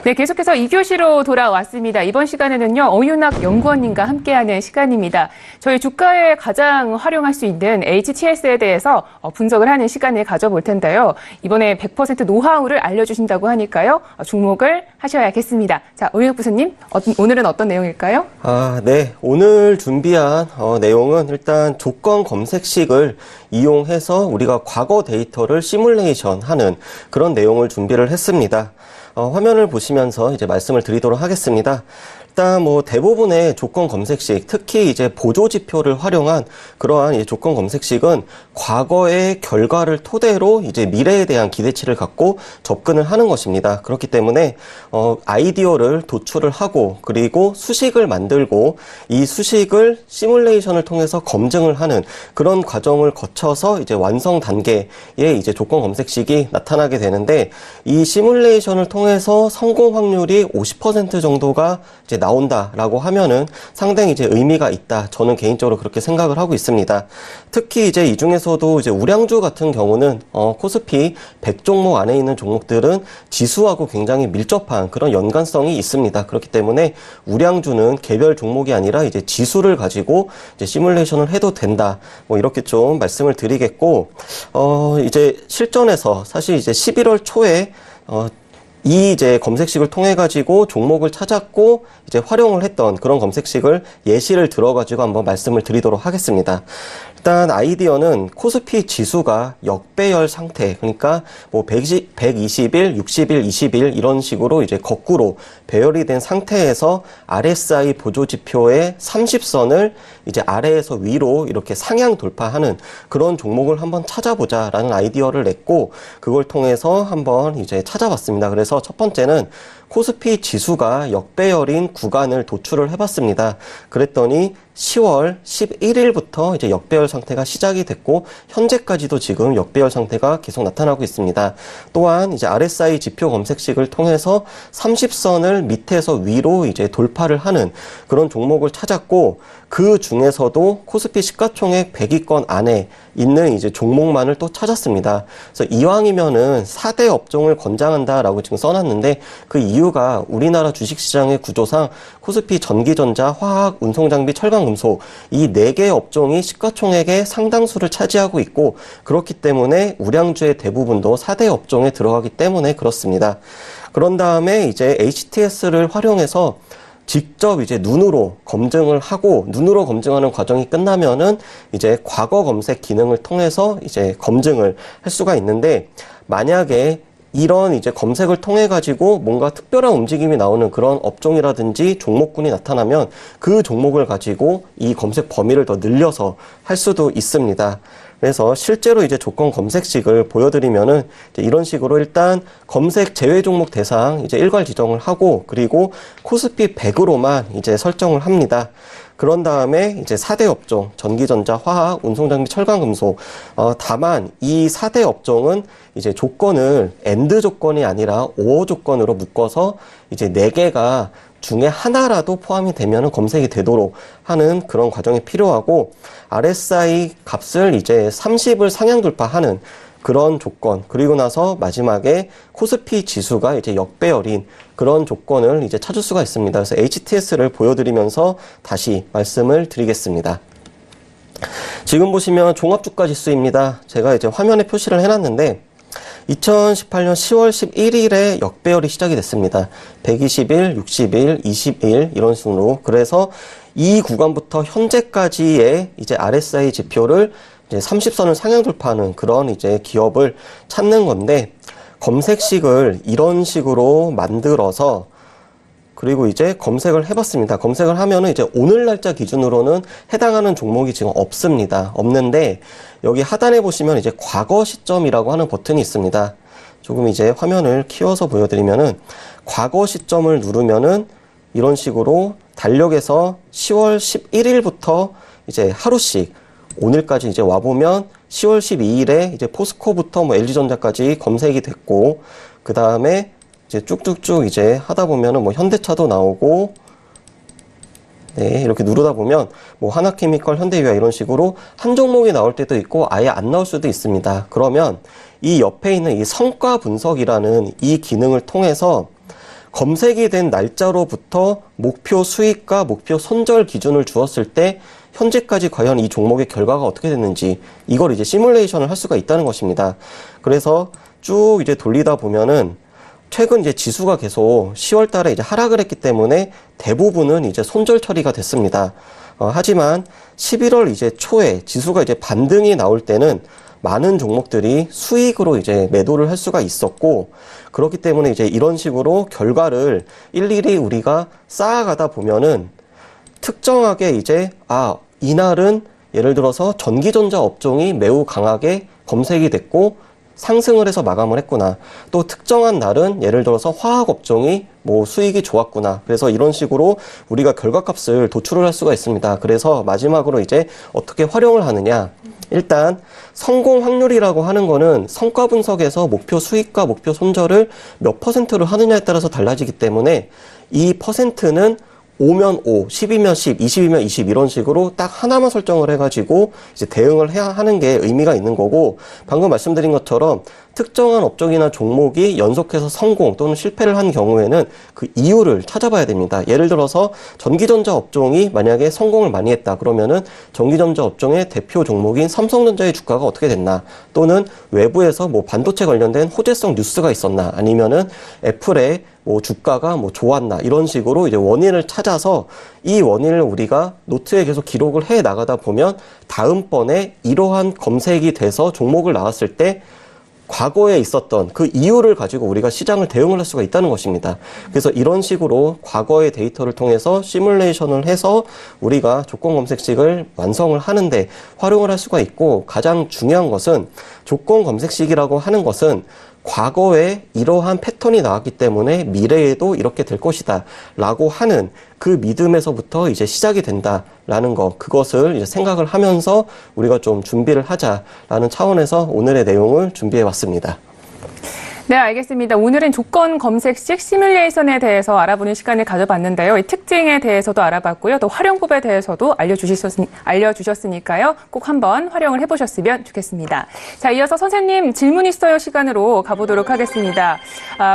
네, 계속해서 2교시로 돌아왔습니다. 이번 시간에는요, 어윤학 연구원님과 함께하는 시간입니다. 저희 주가에 가장 활용할 수 있는 HTS에 대해서 분석을 하는 시간을 가져볼 텐데요. 이번에 100% 노하우를 알려주신다고 하니까요, 주목을 하셔야겠습니다. 자, 어윤학 부사님, 오늘은 어떤 내용일까요? 네. 오늘 준비한 내용은 일단 조건 검색식을 이용해서 우리가 과거 데이터를 시뮬레이션 하는 그런 내용을 준비를 했습니다. 화면을 보시면서 이제 말씀을 드리도록 하겠습니다. 일단 뭐 대부분의 조건 검색식, 특히 이제 보조 지표를 활용한 그러한 이 조건 검색식은 과거의 결과를 토대로 이제 미래에 대한 기대치를 갖고 접근을 하는 것입니다. 그렇기 때문에 아이디어를 도출을 하고 그리고 수식을 만들고 이 수식을 시뮬레이션을 통해서 검증을 하는 그런 과정을 거쳐서 이제 완성 단계에 이제 조건 검색식이 나타나게 되는데 이 시뮬레이션을 통해서 성공 확률이 50% 정도가 이제 나온다라고 하면은 상당히 이제 의미가 있다. 저는 개인적으로 그렇게 생각을 하고 있습니다. 특히 이제 이 중에서도 이제 우량주 같은 경우는 코스피 100 종목 안에 있는 종목들은 지수하고 굉장히 밀접한 그런 연관성이 있습니다. 그렇기 때문에 우량주는 개별 종목이 아니라 이제 지수를 가지고 이제 시뮬레이션을 해도 된다. 뭐 이렇게 좀 말씀을 드리겠고, 이제 실전에서 사실 이제 11월 초에 이 이제 검색식을 통해 가지고 종목을 찾았고 이제 활용을 했던 그런 검색식을 예시를 들어 가지고 한번 말씀을 드리도록 하겠습니다. 일단 아이디어는 코스피 지수가 역배열 상태, 그러니까 뭐 120일, 60일, 20일 이런 식으로 이제 거꾸로 배열이 된 상태에서 RSI 보조 지표의 30선을 이제 아래에서 위로 이렇게 상향 돌파하는 그런 종목을 한번 찾아보자라는 아이디어를 냈고 그걸 통해서 한번 이제 찾아봤습니다. 그래서 첫 번째는 코스피 지수가 역배열인 구간을 도출을 해봤습니다. 그랬더니 10월 11일부터 이제 역배열 상태가 시작이 됐고 현재까지도 지금 역배열 상태가 계속 나타나고 있습니다. 또한 이제 RSI 지표 검색식을 통해서 30선을 밑에서 위로 이제 돌파를 하는 그런 종목을 찾았고 그 중에서도 코스피 시가총액 100위권 안에 있는 이제 종목만을 또 찾았습니다. 그래서 이왕이면은 4대 업종을 권장한다라고 지금 써놨는데 그 이유가 우리나라 주식시장의 구조상 코스피 전기전자, 화학, 운송장비, 철강금속 이 4개 업종이 시가총액의 상당수를 차지하고 있고 그렇기 때문에 우량주의 대부분도 4대 업종에 들어가기 때문에 그렇습니다. 그런 다음에 이제 HTS를 활용해서 직접 이제 눈으로 검증을 하고 눈으로 검증하는 과정이 끝나면은 이제 과거 검색 기능을 통해서 이제 검증을 할 수가 있는데 만약에 이런 이제 검색을 통해 가지고 뭔가 특별한 움직임이 나오는 그런 업종이라든지 종목군이 나타나면 그 종목을 가지고 이 검색 범위를 더 늘려서 할 수도 있습니다. 그래서 실제로 이제 조건 검색식을 보여드리면은 이제 이런 식으로 일단 검색 제외 종목 대상 이제 일괄 지정을 하고 그리고 코스피 100으로만 이제 설정을 합니다. 그런 다음에 이제 4대 업종, 전기전자, 화학, 운송장비, 철강금속. 다만 이 4대 업종은 이제 조건을 AND 조건이 아니라 OR 조건으로 묶어서 이제 4개가 중에 하나라도 포함이 되면 검색이 되도록 하는 그런 과정이 필요하고 RSI 값을 이제 30을 상향 돌파하는 그런 조건 그리고 나서 마지막에 코스피 지수가 이제 역배열인 그런 조건을 이제 찾을 수가 있습니다. 그래서 HTS를 보여드리면서 다시 말씀을 드리겠습니다. 지금 보시면 종합주가 지수입니다. 제가 이제 화면에 표시를 해놨는데 2018년 10월 11일에 역배열이 시작이 됐습니다. 120일, 60일, 20일 이런 순으로. 그래서 이 구간부터 현재까지의 이제 RSI 지표를 이제 30선을 상향 돌파하는 그런 이제 기업을 찾는 건데 검색식을 이런 식으로 만들어서 그리고 이제 검색을 해봤습니다. 검색을 하면은 이제 오늘 날짜 기준으로는 해당하는 종목이 지금 없습니다. 없는데 여기 하단에 보시면 이제 과거 시점이라고 하는 버튼이 있습니다. 조금 이제 화면을 키워서 보여드리면은 과거 시점을 누르면은 이런 식으로 달력에서 10월 11일부터 이제 하루씩 오늘까지 이제 와보면 10월 12일에 이제 포스코부터 뭐 LG전자까지 검색이 됐고 그 다음에 이제 쭉쭉쭉 이제 하다 보면은 뭐 현대차도 나오고 네 이렇게 누르다 보면 뭐 하나케미컬, 현대유화 이런 식으로 한 종목이 나올 때도 있고 아예 안 나올 수도 있습니다. 그러면 이 옆에 있는 이 성과 분석이라는 이 기능을 통해서 검색이 된 날짜로부터 목표 수익과 목표 손절 기준을 주었을 때 현재까지 과연 이 종목의 결과가 어떻게 됐는지 이걸 이제 시뮬레이션을 할 수가 있다는 것입니다. 그래서 쭉 이제 돌리다 보면은 최근 이제 지수가 계속 10월 달에 이제 하락을 했기 때문에 대부분은 이제 손절 처리가 됐습니다. 하지만 11월 이제 초에 지수가 이제 반등이 나올 때는 많은 종목들이 수익으로 이제 매도를 할 수가 있었고 그렇기 때문에 이제 이런 식으로 결과를 일일이 우리가 쌓아가다 보면은 특정하게 이제 이날은 예를 들어서 전기전자 업종이 매우 강하게 검색이 됐고 상승을 해서 마감을 했구나. 또 특정한 날은 예를 들어서 화학 업종이 뭐 수익이 좋았구나. 그래서 이런 식으로 우리가 결과값을 도출을 할 수가 있습니다. 그래서 마지막으로 이제 어떻게 활용을 하느냐. 일단 성공 확률이라고 하는 거는 성과 분석에서 목표 수익과 목표 손절을 몇 %를 하느냐에 따라서 달라지기 때문에 이 퍼센트는 5면 5, 10이면 10, 20이면 20 이런 식으로 딱 하나만 설정을 해가지고 이제 대응을 해야 하는 게 의미가 있는 거고 방금 말씀드린 것처럼 특정한 업종이나 종목이 연속해서 성공 또는 실패를 한 경우에는 그 이유를 찾아봐야 됩니다. 예를 들어서 전기전자 업종이 만약에 성공을 많이 했다 그러면은 전기전자 업종의 대표 종목인 삼성전자의 주가가 어떻게 됐나 또는 외부에서 뭐 반도체 관련된 호재성 뉴스가 있었나 아니면은 애플의 뭐 주가가 뭐 좋았나 이런 식으로 이제 원인을 찾아서 이 원인을 우리가 노트에 계속 기록을 해 나가다 보면 다음번에 이러한 검색이 돼서 종목을 나왔을 때 과거에 있었던 그 이유를 가지고 우리가 시장을 대응을 할 수가 있다는 것입니다. 그래서 이런 식으로 과거의 데이터를 통해서 시뮬레이션을 해서 우리가 조건 검색식을 완성을 하는데 활용을 할 수가 있고 가장 중요한 것은 조건 검색식이라고 하는 것은 과거에 이러한 패턴이 나왔기 때문에 미래에도 이렇게 될 것이다 라고 하는 그 믿음에서부터 이제 시작이 된다라는 것, 그것을 이제 생각을 하면서 우리가 좀 준비를 하자라는 차원에서 오늘의 내용을 준비해 왔습니다. 네, 알겠습니다. 오늘은 조건 검색식 시뮬레이션에 대해서 알아보는 시간을 가져봤는데요. 이 특징에 대해서도 알아봤고요. 또 활용법에 대해서도 알려주셨으니까요. 꼭 한번 활용을 해보셨으면 좋겠습니다. 자, 이어서 선생님 질문 있어요 시간으로 가보도록 하겠습니다.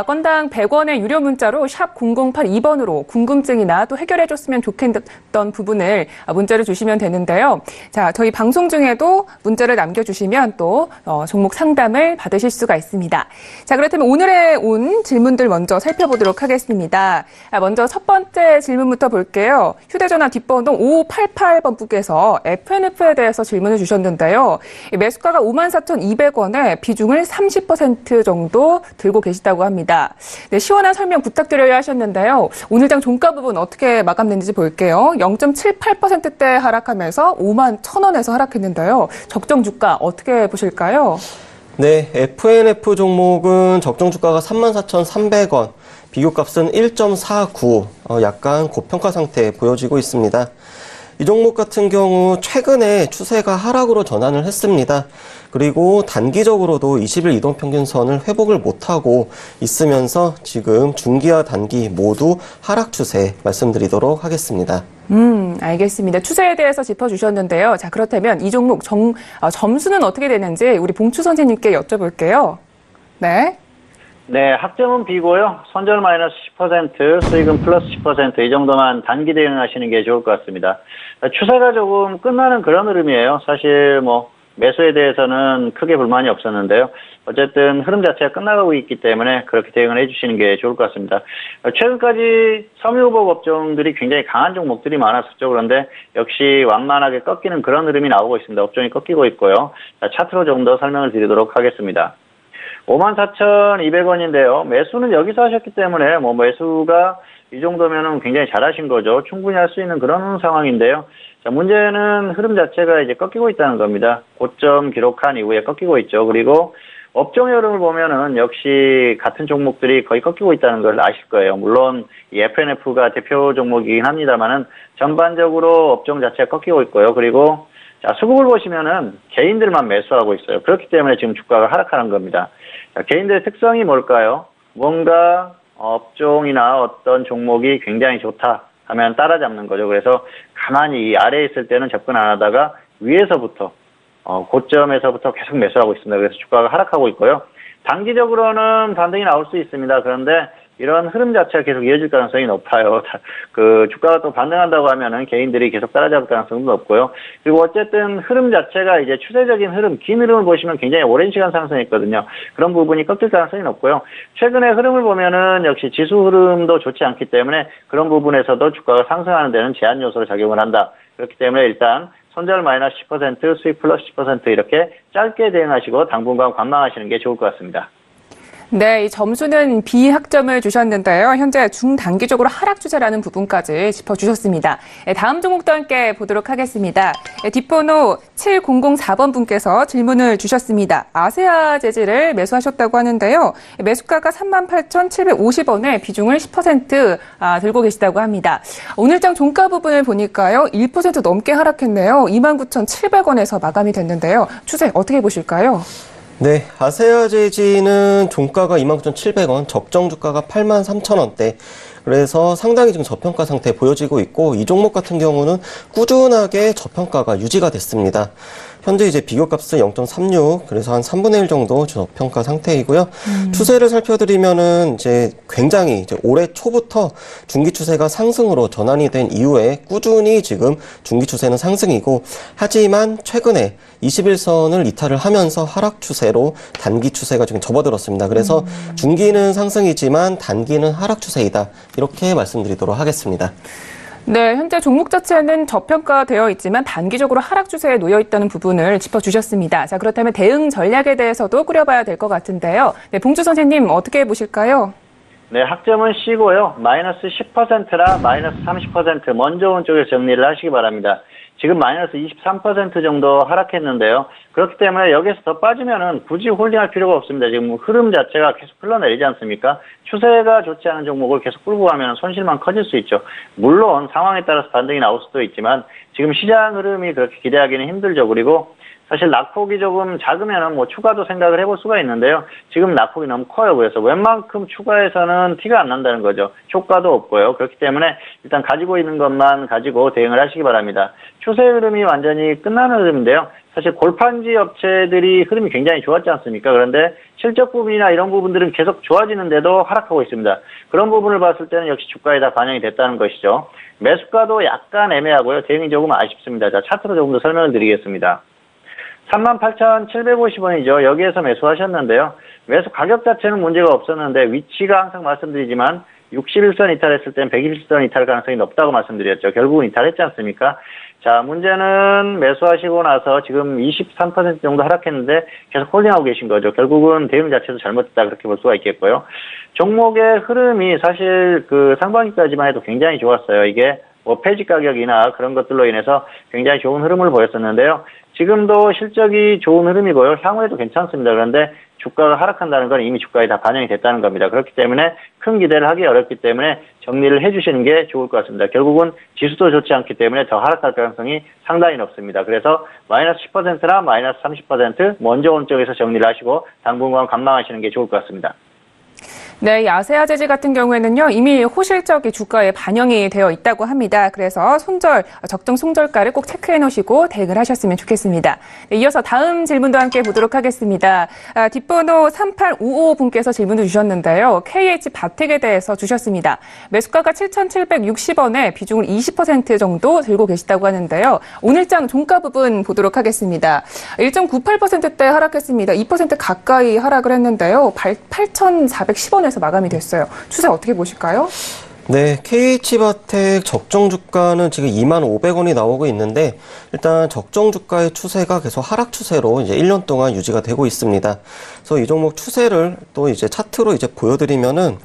건당 100원의 유료 문자로 샵 0082번으로 궁금증이나 또 해결해줬으면 좋겠던 부분을 문자를 주시면 되는데요. 자, 저희 방송 중에도 문자를 남겨주시면 또 종목 상담을 받으실 수가 있습니다. 자, 그렇다면 오늘의 온 질문들 먼저 살펴보도록 하겠습니다. 먼저 첫 번째 질문부터 볼게요. 휴대전화 뒷번호 5588번 분께서 FNF에 대해서 질문을 주셨는데요. 매수가가 54,200원에 비중을 30% 정도 들고 계시다고 합니다. 네, 시원한 설명 부탁드려야 하셨는데요. 오늘장 종가 부분 어떻게 마감됐는지 볼게요. 0.78%대 하락하면서 51,000원에서 하락했는데요. 적정 주가 어떻게 보실까요? 네, FNF 종목은 적정 주가가 34,300원, 비교값은 1.49, 약간 고평가 상태 보여지고 있습니다. 이 종목 같은 경우 최근에 추세가 하락으로 전환을 했습니다. 그리고 단기적으로도 20일 이동평균선을 회복을 못하고 있으면서 지금 중기와 단기 모두 하락 추세 말씀드리도록 하겠습니다. 알겠습니다. 추세에 대해서 짚어주셨는데요. 자, 그렇다면 이 종목 점수는 어떻게 되는지 우리 봉추 선생님께 여쭤볼게요. 네. 네, 학점은 B고요. 선절 마이너스 10%, 수익은 플러스 10%, 이 정도만 단기 대응하시는 게 좋을 것 같습니다. 추세가 조금 끝나는 그런 흐름이에요. 사실 매수에 대해서는 크게 불만이 없었는데요. 어쨌든 흐름 자체가 끝나가고 있기 때문에 그렇게 대응을 해주시는 게 좋을 것 같습니다. 최근까지 섬유보복 업종들이 굉장히 강한 종목들이 많았었죠. 그런데 역시 완만하게 꺾이는 그런 흐름이 나오고 있습니다. 업종이 꺾이고 있고요. 자, 차트로 좀 더 설명을 드리도록 하겠습니다. 54,200원인데요. 매수는 여기서 하셨기 때문에 매수가 이 정도면은 굉장히 잘하신 거죠. 충분히 할 수 있는 그런 상황인데요. 자, 문제는 흐름 자체가 이제 꺾이고 있다는 겁니다. 고점 기록한 이후에 꺾이고 있죠. 그리고 업종의 흐름을 보면은 역시 같은 종목들이 거의 꺾이고 있다는 걸 아실 거예요. 물론 이 FNF가 대표 종목이긴 합니다만은 전반적으로 업종 자체가 꺾이고 있고요. 그리고 자, 수급을 보시면은 개인들만 매수하고 있어요. 그렇기 때문에 지금 주가가 하락하는 겁니다. 자, 개인들의 특성이 뭘까요? 뭔가 업종이나 어떤 종목이 굉장히 좋다 하면 따라잡는 거죠. 그래서 가만히 이 아래에 있을 때는 접근 안 하다가 위에서부터 고점에서부터 계속 매수하고 있습니다. 그래서 주가가 하락하고 있고요. 단기적으로는 반등이 나올 수 있습니다. 그런데 이런 흐름 자체가 계속 이어질 가능성이 높아요. 그 주가가 또 반등한다고 하면은 개인들이 계속 따라잡을 가능성도 높고요. 그리고 어쨌든 흐름 자체가 이제 추세적인 흐름, 긴 흐름을 보시면 굉장히 오랜 시간 상승했거든요. 그런 부분이 꺾일 가능성이 높고요. 최근의 흐름을 보면은 역시 지수 흐름도 좋지 않기 때문에 그런 부분에서도 주가가 상승하는 데는 제한 요소로 작용을 한다. 그렇기 때문에 일단 손절 마이너스 10%, 수익 플러스 10% 이렇게 짧게 대응하시고 당분간 관망하시는 게 좋을 것 같습니다. 네, 이 점수는 B학점을 주셨는데요. 현재 중단기적으로 하락 추세라는 부분까지 짚어주셨습니다. 다음 종목도 함께 보도록 하겠습니다. 뒷번호 7004번 분께서 질문을 주셨습니다. 아세아 재질을 매수하셨다고 하는데요. 매수가가 38,750원에 비중을 10% 들고 계시다고 합니다. 오늘장 종가 부분을 보니까요. 1% 넘게 하락했네요. 29,700원에서 마감이 됐는데요. 추세 어떻게 보실까요? 네, 아세아제지는 종가가 29,700원, 적정 주가가 83,000원대. 그래서 상당히 지금 저평가 상태 보여지고 있고, 이 종목 같은 경우는 꾸준하게 저평가가 유지가 됐습니다. 현재 이제 비교값은 0.36, 그래서 한 3분의 1 정도 저평가 상태이고요. 추세를 살펴드리면은 이제 굉장히 이제 올해 초부터 중기 추세가 상승으로 전환이 된 이후에 꾸준히 지금 중기 추세는 상승이고, 하지만 최근에 21선을 이탈을 하면서 하락 추세로 단기 추세가 지금 접어들었습니다. 그래서 중기는 상승이지만 단기는 하락 추세이다. 이렇게 말씀드리도록 하겠습니다. 네, 현재 종목 자체는 저평가되어 있지만 단기적으로 하락 추세에 놓여 있다는 부분을 짚어주셨습니다. 자, 그렇다면 대응 전략에 대해서도 꾸려봐야 될 것 같은데요. 네, 봉주 선생님 어떻게 보실까요? 네, 학점은 C고요. 마이너스 10%나 마이너스 30% 먼저 온 쪽에서 정리를 하시기 바랍니다. 지금 마이너스 23% 정도 하락했는데요. 그렇기 때문에 여기서 더 빠지면은 굳이 홀딩할 필요가 없습니다. 지금 흐름 자체가 계속 흘러내리지 않습니까? 추세가 좋지 않은 종목을 계속 끌고 가면 손실만 커질 수 있죠. 물론 상황에 따라서 반등이 나올 수도 있지만 지금 시장 흐름이 그렇게 기대하기는 힘들죠. 그리고 사실 낙폭이 조금 작으면은 뭐 추가도 생각을 해볼 수가 있는데요. 지금 낙폭이 너무 커요. 그래서 웬만큼 추가해서는 티가 안 난다는 거죠. 효과도 없고요. 그렇기 때문에 일단 가지고 있는 것만 가지고 대응을 하시기 바랍니다. 추세 흐름이 완전히 끝나는 흐름인데요. 사실 골판지 업체들이 흐름이 굉장히 좋았지 않습니까? 그런데 실적 부분이나 이런 부분들은 계속 좋아지는데도 하락하고 있습니다. 그런 부분을 봤을 때는 역시 주가에 다 반영이 됐다는 것이죠. 매수가도 약간 애매하고요. 대응이 조금 아쉽습니다. 자, 차트로 조금 더 설명을 드리겠습니다. 38,750원이죠. 여기에서 매수하셨는데요. 매수 가격 자체는 문제가 없었는데 위치가 항상 말씀드리지만 61선 이탈했을 땐 120선 이탈 가능성이 높다고 말씀드렸죠. 결국은 이탈했지 않습니까? 자, 문제는 매수하시고 나서 지금 23% 정도 하락했는데 계속 홀딩하고 계신 거죠. 결국은 대응 자체도 잘못됐다 그렇게 볼 수가 있겠고요. 종목의 흐름이 사실 그 상반기까지만 해도 굉장히 좋았어요. 이게 뭐 폐지 가격이나 그런 것들로 인해서 굉장히 좋은 흐름을 보였었는데요. 지금도 실적이 좋은 흐름이고요. 향후에도 괜찮습니다. 그런데 주가가 하락한다는 건 이미 주가에 다 반영이 됐다는 겁니다. 그렇기 때문에 큰 기대를 하기 어렵기 때문에 정리를 해주시는 게 좋을 것 같습니다. 결국은 지수도 좋지 않기 때문에 더 하락할 가능성이 상당히 높습니다. 그래서 마이너스 10%나 마이너스 30% 먼저 온 쪽에서 정리를 하시고 당분간 관망하시는 게 좋을 것 같습니다. 네, 이 아세아 재질 같은 경우에는요, 이미 호실적이 주가에 반영이 되어 있다고 합니다. 그래서 적정 손절가를 꼭 체크해 놓으시고 대응을 하셨으면 좋겠습니다. 네, 이어서 다음 질문도 함께 보도록 하겠습니다. 뒷번호 3855분께서 질문을 주셨는데요. KH 바텍에 대해서 주셨습니다. 매수가가 7,760원에 비중을 20% 정도 들고 계시다고 하는데요. 오늘장 종가 부분 보도록 하겠습니다. 1.98%대 하락했습니다. 2% 가까이 하락을 했는데요. 8,410원 에서 마감이 됐어요. 추세 어떻게 보실까요? 네, KH바텍 적정 주가는 지금 25,500원이 나오고 있는데 일단 적정 주가의 추세가 계속 하락 추세로 이제 1년 동안 유지가 되고 있습니다. 그래서 이 종목 추세를 또 이제 차트로 이제 보여드리면은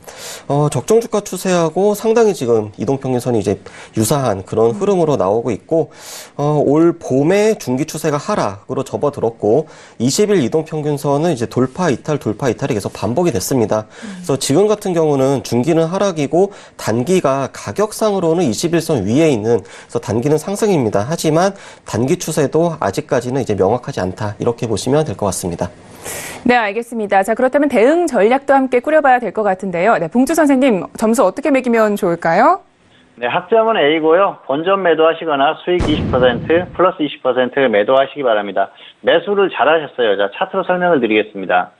적정 주가 추세하고 상당히 지금 이동평균선이 이제 유사한 그런 흐름으로 나오고 있고 올 봄에 중기 추세가 하락으로 접어들었고 20일 이동평균선은 이제 돌파 이탈이 계속 반복이 됐습니다. 그래서 지금 같은 경우는 중기는 하락이고 단기가 가격상으로는 21선 위에 있는, 그래서 단기는 상승입니다. 하지만 단기 추세도 아직까지는 이제 명확하지 않다, 이렇게 보시면 될 것 같습니다. 네, 알겠습니다. 자, 그렇다면 대응 전략도 함께 꾸려봐야 될 것 같은데요. 네, 봉주 선생님, 점수 어떻게 매기면 좋을까요? 네, 학점은 A고요. 본전 매도하시거나 수익 20%, 플러스 20% 매도하시기 바랍니다. 매수를 잘하셨어요. 자, 차트로 설명을 드리겠습니다.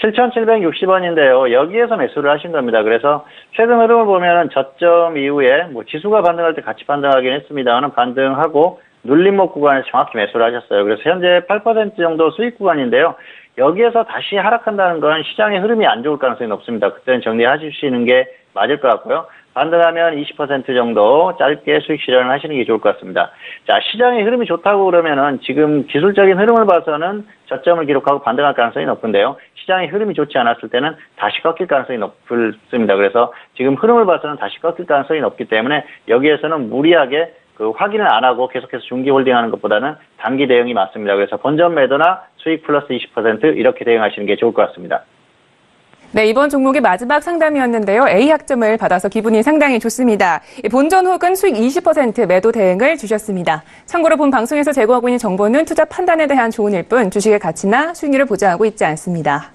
7,760원인데요. 여기에서 매수를 하신 겁니다. 그래서 최근 흐름을 보면은 저점 이후에 뭐 지수가 반등할 때 같이 반등하긴 했습니다만 반등하고 눌림목 구간에서 정확히 매수를 하셨어요. 그래서 현재 8% 정도 수익 구간인데요. 여기에서 다시 하락한다는 건 시장의 흐름이 안 좋을 가능성이 높습니다. 그때는 정리하시는 게 맞을 것 같고요. 반등하면 20% 정도 짧게 수익 실현을 하시는 게 좋을 것 같습니다. 자, 시장의 흐름이 좋다고 그러면은 지금 기술적인 흐름을 봐서는 저점을 기록하고 반등할 가능성이 높은데요. 시장의 흐름이 좋지 않았을 때는 다시 꺾일 가능성이 높습니다. 그래서 지금 흐름을 봐서는 다시 꺾일 가능성이 높기 때문에 여기에서는 무리하게 확인을 안 하고 계속해서 중기 홀딩하는 것보다는 단기 대응이 맞습니다. 그래서 본전 매도나 수익 플러스 20% 이렇게 대응하시는 게 좋을 것 같습니다. 네, 이번 종목의 마지막 상담이었는데요. A 학점을 받아서 기분이 상당히 좋습니다. 본전 혹은 수익 20% 매도 대응을 주셨습니다. 참고로 본 방송에서 제공하고 있는 정보는 투자 판단에 대한 조언일 뿐 주식의 가치나 수익률을 보장하고 있지 않습니다.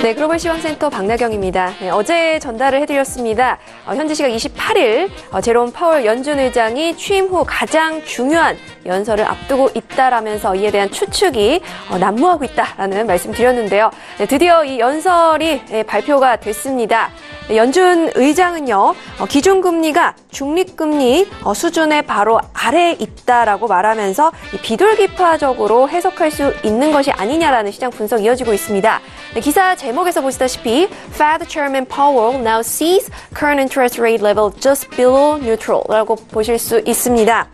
네, 글로벌 시황센터 박나경입니다. 네, 어제 전달을 해드렸습니다. 현지 시각 28일 제롬 파월 연준 의장이 취임 후 가장 중요한 연설을 앞두고 있다라면서 이에 대한 추측이 난무하고 있다라는 말씀 드렸는데요. 네, 드디어 이 연설이 발표가 됐습니다. 연준 의장은요, 기준금리가 중립금리 수준의 바로 아래에 있다라고 말하면서 비둘기파적으로 해석할 수 있는 것이 아니냐라는 시장 분석 이어지고 있습니다. 네, 기사 제목에서 보시다시피 Fed Chairman Powell now sees current interest rate level just below neutral라고 보실 수 있습니다.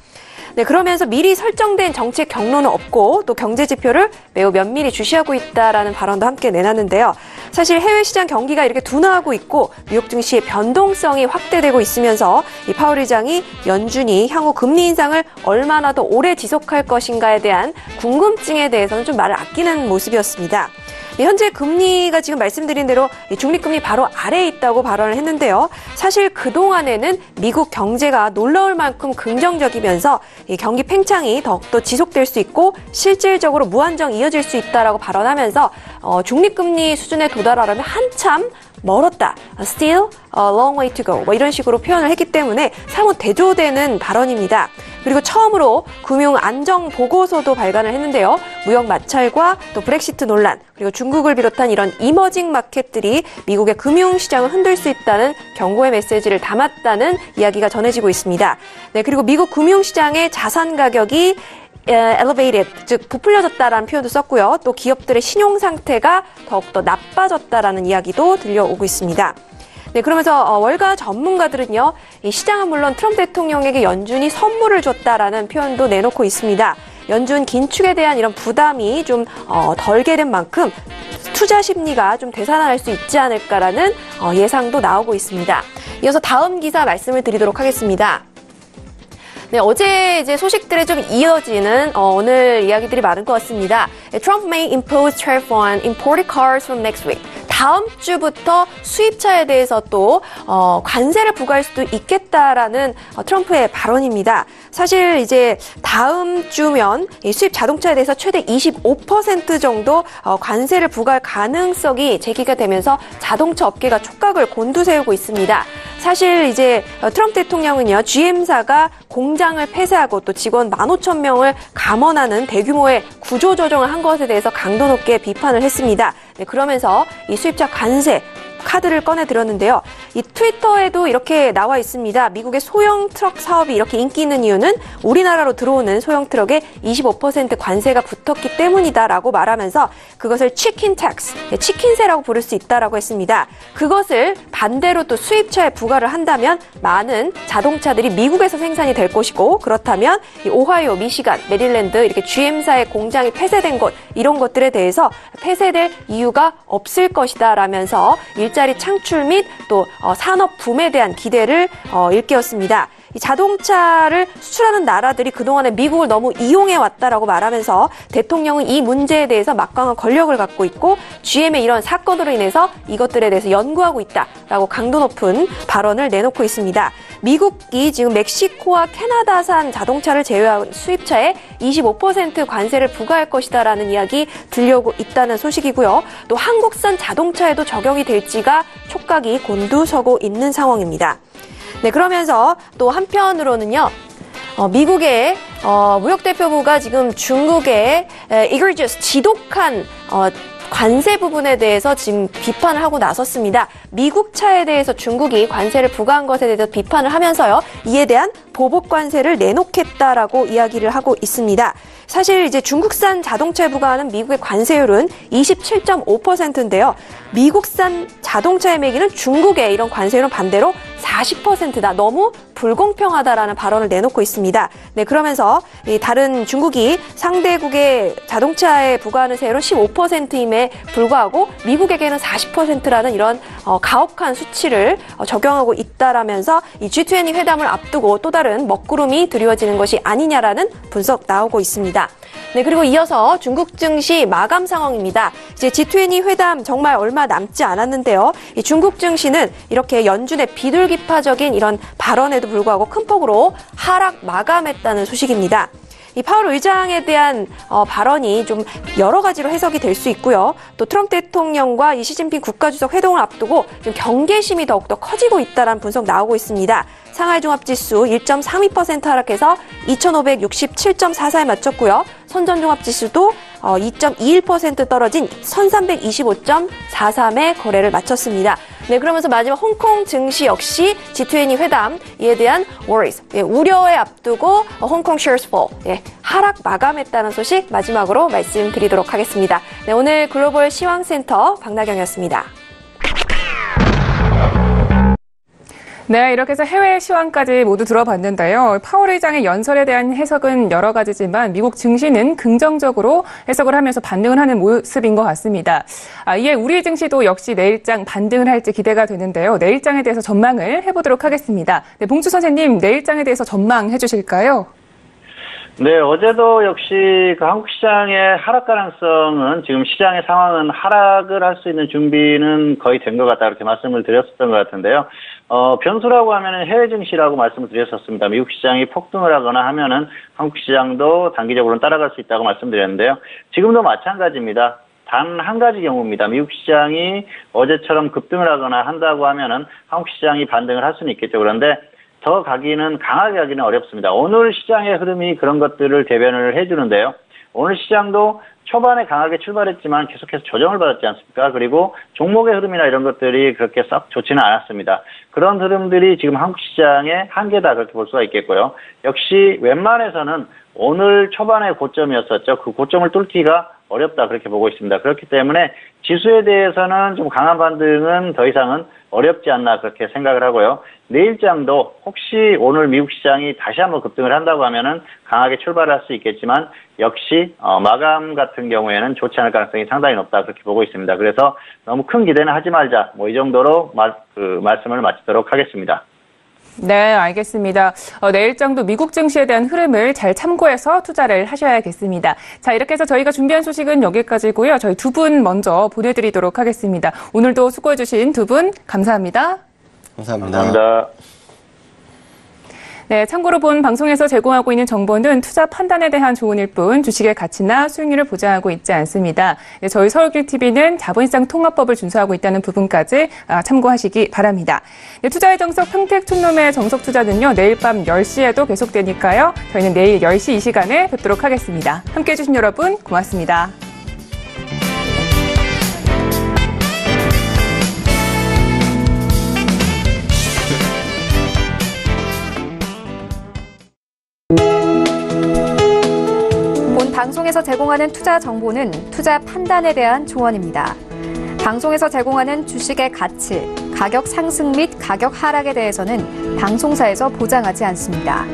네, 그러면서 미리 설정된 정책 경로는 없고 또 경제 지표를 매우 면밀히 주시하고 있다라는 발언도 함께 내놨는데요. 사실 해외 시장 경기가 이렇게 둔화하고 있고 뉴욕 증시의 변동성이 확대되고 있으면서 이 파월 의장이 연준이 향후 금리 인상을 얼마나 더 오래 지속할 것인가에 대한 궁금증에 대해서는 좀 말을 아끼는 모습이었습니다. 현재 금리가 지금 말씀드린 대로 중립금리 바로 아래에 있다고 발언을 했는데요. 사실 그동안에는 미국 경제가 놀라울 만큼 긍정적이면서 이 경기 팽창이 더욱더 지속될 수 있고 실질적으로 무한정 이어질 수 있다라고 발언하면서 중립금리 수준에 도달하려면 한참 멀었다. Still a long way to go. 뭐 이런 식으로 표현을 했기 때문에 사뭇 대조되는 발언입니다. 그리고 처음으로 금융 안정 보고서도 발간을 했는데요. 무역 마찰과 또 브렉시트 논란, 그리고 중국을 비롯한 이런 이머징 마켓들이 미국의 금융 시장을 흔들 수 있다는 경고의 메시지를 담았다는 이야기가 전해지고 있습니다. 네, 그리고 미국 금융 시장의 자산 가격이 elevated, 즉 부풀려졌다라는 표현도 썼고요. 또 기업들의 신용 상태가 더욱더 나빠졌다라는 이야기도 들려오고 있습니다. 네, 그러면서 월가 전문가들은요, 이 시장은 물론 트럼프 대통령에게 연준이 선물을 줬다라는 표현도 내놓고 있습니다. 연준 긴축에 대한 이런 부담이 좀 덜게 된 만큼 투자 심리가 좀 되살아날 수 있지 않을까라는 예상도 나오고 있습니다. 이어서 다음 기사 말씀을 드리도록 하겠습니다. 네, 어제 이제 소식들에 좀 이어지는 오늘 이야기들이 많은 것 같습니다. Trump may impose tariff on imported cars from next week. 다음 주부터 수입차에 대해서 또 관세를 부과할 수도 있겠다라는 트럼프의 발언입니다. 사실 이제 다음 주면 이 수입 자동차에 대해서 최대 25% 정도 관세를 부과할 가능성이 제기가 되면서 자동차 업계가 촉각을 곤두세우고 있습니다. 사실 이제 트럼프 대통령은요, GM사가 공장을 폐쇄하고 또 직원 15,000명을 감원하는 대규모의 구조조정을 한 것에 대해서 강도 높게 비판을 했습니다. 네, 그러면서 이 수입차 관세 카드를 꺼내들었는데요. 이 트위터에도 이렇게 나와 있습니다. 미국의 소형 트럭 사업이 이렇게 인기 있는 이유는 우리나라로 들어오는 소형 트럭에 25% 관세가 붙었기 때문이다라고 말하면서 그것을 치킨 텍스, 치킨세라고 부를 수 있다라고 했습니다. 그것을 반대로 또 수입차에 부과를 한다면 많은 자동차들이 미국에서 생산이 될 것이고, 그렇다면 이 오하이오, 미시간, 메릴랜드 이렇게 GM사의 공장이 폐쇄된 곳, 이런 것들에 대해서 폐쇄될 이유가 없을 것이다 라면서 일자리 창출 및 또 산업 붐에 대한 기대를 일깨웠습니다. 이 자동차를 수출하는 나라들이 그동안에 미국을 너무 이용해 왔다라고 말하면서 대통령은 이 문제에 대해서 막강한 권력을 갖고 있고 GM의 이런 사건으로 인해서 이것들에 대해서 연구하고 있다라고 강도 높은 발언을 내놓고 있습니다. 미국이 지금 멕시코와 캐나다산 자동차를 제외한 수입차에 25% 관세를 부과할 것이다라는 이야기 들려오고 있다는 소식이고요. 또 한국산 자동차에도 적용이 될지가 촉각이 곤두서고 있는 상황입니다. 네, 그러면서 또 한편으로는요, 미국의 무역대표부가 지금 중국의 egregious, 지독한 관세 부분에 대해서 지금 비판을 하고 나섰습니다. 미국 차에 대해서 중국이 관세를 부과한 것에 대해서 비판을 하면서요, 이에 대한 보복 관세를 내놓겠다라고 이야기를 하고 있습니다. 사실 이제 중국산 자동차에 부과하는 미국의 관세율은 27.5%인데요. 미국산 자동차에 매기는 중국의 이런 관세율은 반대로 40%다. 너무 불공평하다라는 발언을 내놓고 있습니다. 네, 그러면서 이 다른 중국이 상대국의 자동차에 부과하는 세율은 15%임에 불구하고 미국에게는 40%라는 이런 가혹한 수치를 적용하고 있다라면서 이 G20 회담을 앞두고 또 다른 먹구름이 드리워지는 것이 아니냐라는 분석 나오고 있습니다. 네, 그리고 이어서 중국 증시 마감 상황입니다. 이제 G20 회담 정말 얼마 남지 않았는데요. 이 중국 증시는 이렇게 연준의 비둘기파적인 이런 발언에도 불구하고 큰 폭으로 하락 마감했다는 소식입니다. 이 파월 의장에 대한 발언이 좀 여러 가지로 해석이 될 수 있고요. 또 트럼프 대통령과 이 시진핑 국가주석 회동을 앞두고 좀 경계심이 더욱더 커지고 있다는 분석 나오고 있습니다. 상하이 종합지수 1.32% 하락해서 2,567.44에 맞췄고요. 선전 종합지수도 2.21% 떨어진 1,325.43에 거래를 마쳤습니다. 네, 그러면서 마지막 홍콩 증시 역시 G20 회담 이에 대한 worries, 우려에 앞두고 홍콩 shares fall, 하락 마감했다는 소식 마지막으로 말씀드리도록 하겠습니다. 네, 오늘 글로벌 시황센터 박나경이었습니다. 네, 이렇게 해서 해외 시황까지 모두 들어봤는데요. 파월 의장의 연설에 대한 해석은 여러 가지지만 미국 증시는 긍정적으로 해석을 하면서 반등을 하는 모습인 것 같습니다. 이에 우리 증시도 역시 내일장 반등을 할지 기대가 되는데요. 내일장에 대해서 전망을 해보도록 하겠습니다. 네, 봉주 선생님, 내일장에 대해서 전망해 주실까요? 네, 어제도 역시 그 한국 시장의 하락 가능성은 지금 시장의 상황은 하락을 할 수 있는 준비는 거의 된 것 같다 이렇게 말씀을 드렸었던 것 같은데요. 변수라고 하면은 해외 증시라고 말씀을 드렸었습니다. 미국 시장이 폭등을 하거나 하면은 한국 시장도 단기적으로는 따라갈 수 있다고 말씀드렸는데요. 지금도 마찬가지입니다. 단 한 가지 경우입니다. 미국 시장이 어제처럼 급등을 하거나 한다고 하면은 한국 시장이 반등을 할 수는 있겠죠. 그런데 더 강하게 가기는 어렵습니다. 오늘 시장의 흐름이 그런 것들을 대변을 해주는데요. 오늘 시장도 초반에 강하게 출발했지만 계속해서 조정을 받았지 않습니까? 그리고 종목의 흐름이나 이런 것들이 그렇게 썩 좋지는 않았습니다. 그런 흐름들이 지금 한국 시장의 한계다 그렇게 볼 수가 있겠고요. 역시 웬만해서는 오늘 초반의 고점이었었죠. 그 고점을 뚫기가 어렵다 그렇게 보고 있습니다. 그렇기 때문에 지수에 대해서는 좀 강한 반등은 더 이상은 어렵지 않나 그렇게 생각을 하고요. 내일장도 혹시 오늘 미국 시장이 다시 한번 급등을 한다고 하면은 강하게 출발할 수 있겠지만 역시 마감 같은 경우에는 좋지 않을 가능성이 상당히 높다 그렇게 보고 있습니다. 그래서 너무 큰 기대는 하지 말자 이 정도로 말씀을 마치도록 하겠습니다. 네, 알겠습니다. 내일장도 미국 증시에 대한 흐름을 잘 참고해서 투자를 하셔야겠습니다. 자, 이렇게 해서 저희가 준비한 소식은 여기까지고요. 저희 두 분 먼저 보내드리도록 하겠습니다. 오늘도 수고해주신 두 분 감사합니다. 감사합니다. 감사합니다. 네, 참고로 본 방송에서 제공하고 있는 정보는 투자 판단에 대한 조언일 뿐 주식의 가치나 수익률을 보장하고 있지 않습니다. 네, 저희 서울길TV는 자본시장 통합법을 준수하고 있다는 부분까지 참고하시기 바랍니다. 네, 투자의 정석 평택촌놈의 정석투자는요. 내일 밤 10시에도 계속되니까요. 저희는 내일 10시 이 시간에 뵙도록 하겠습니다. 함께해 주신 여러분 고맙습니다. 방송에서 제공하는 투자 정보는 투자 판단에 대한 조언입니다. 방송에서 제공하는 주식의 가치, 가격 상승 및 가격 하락에 대해서는 방송사에서 보장하지 않습니다.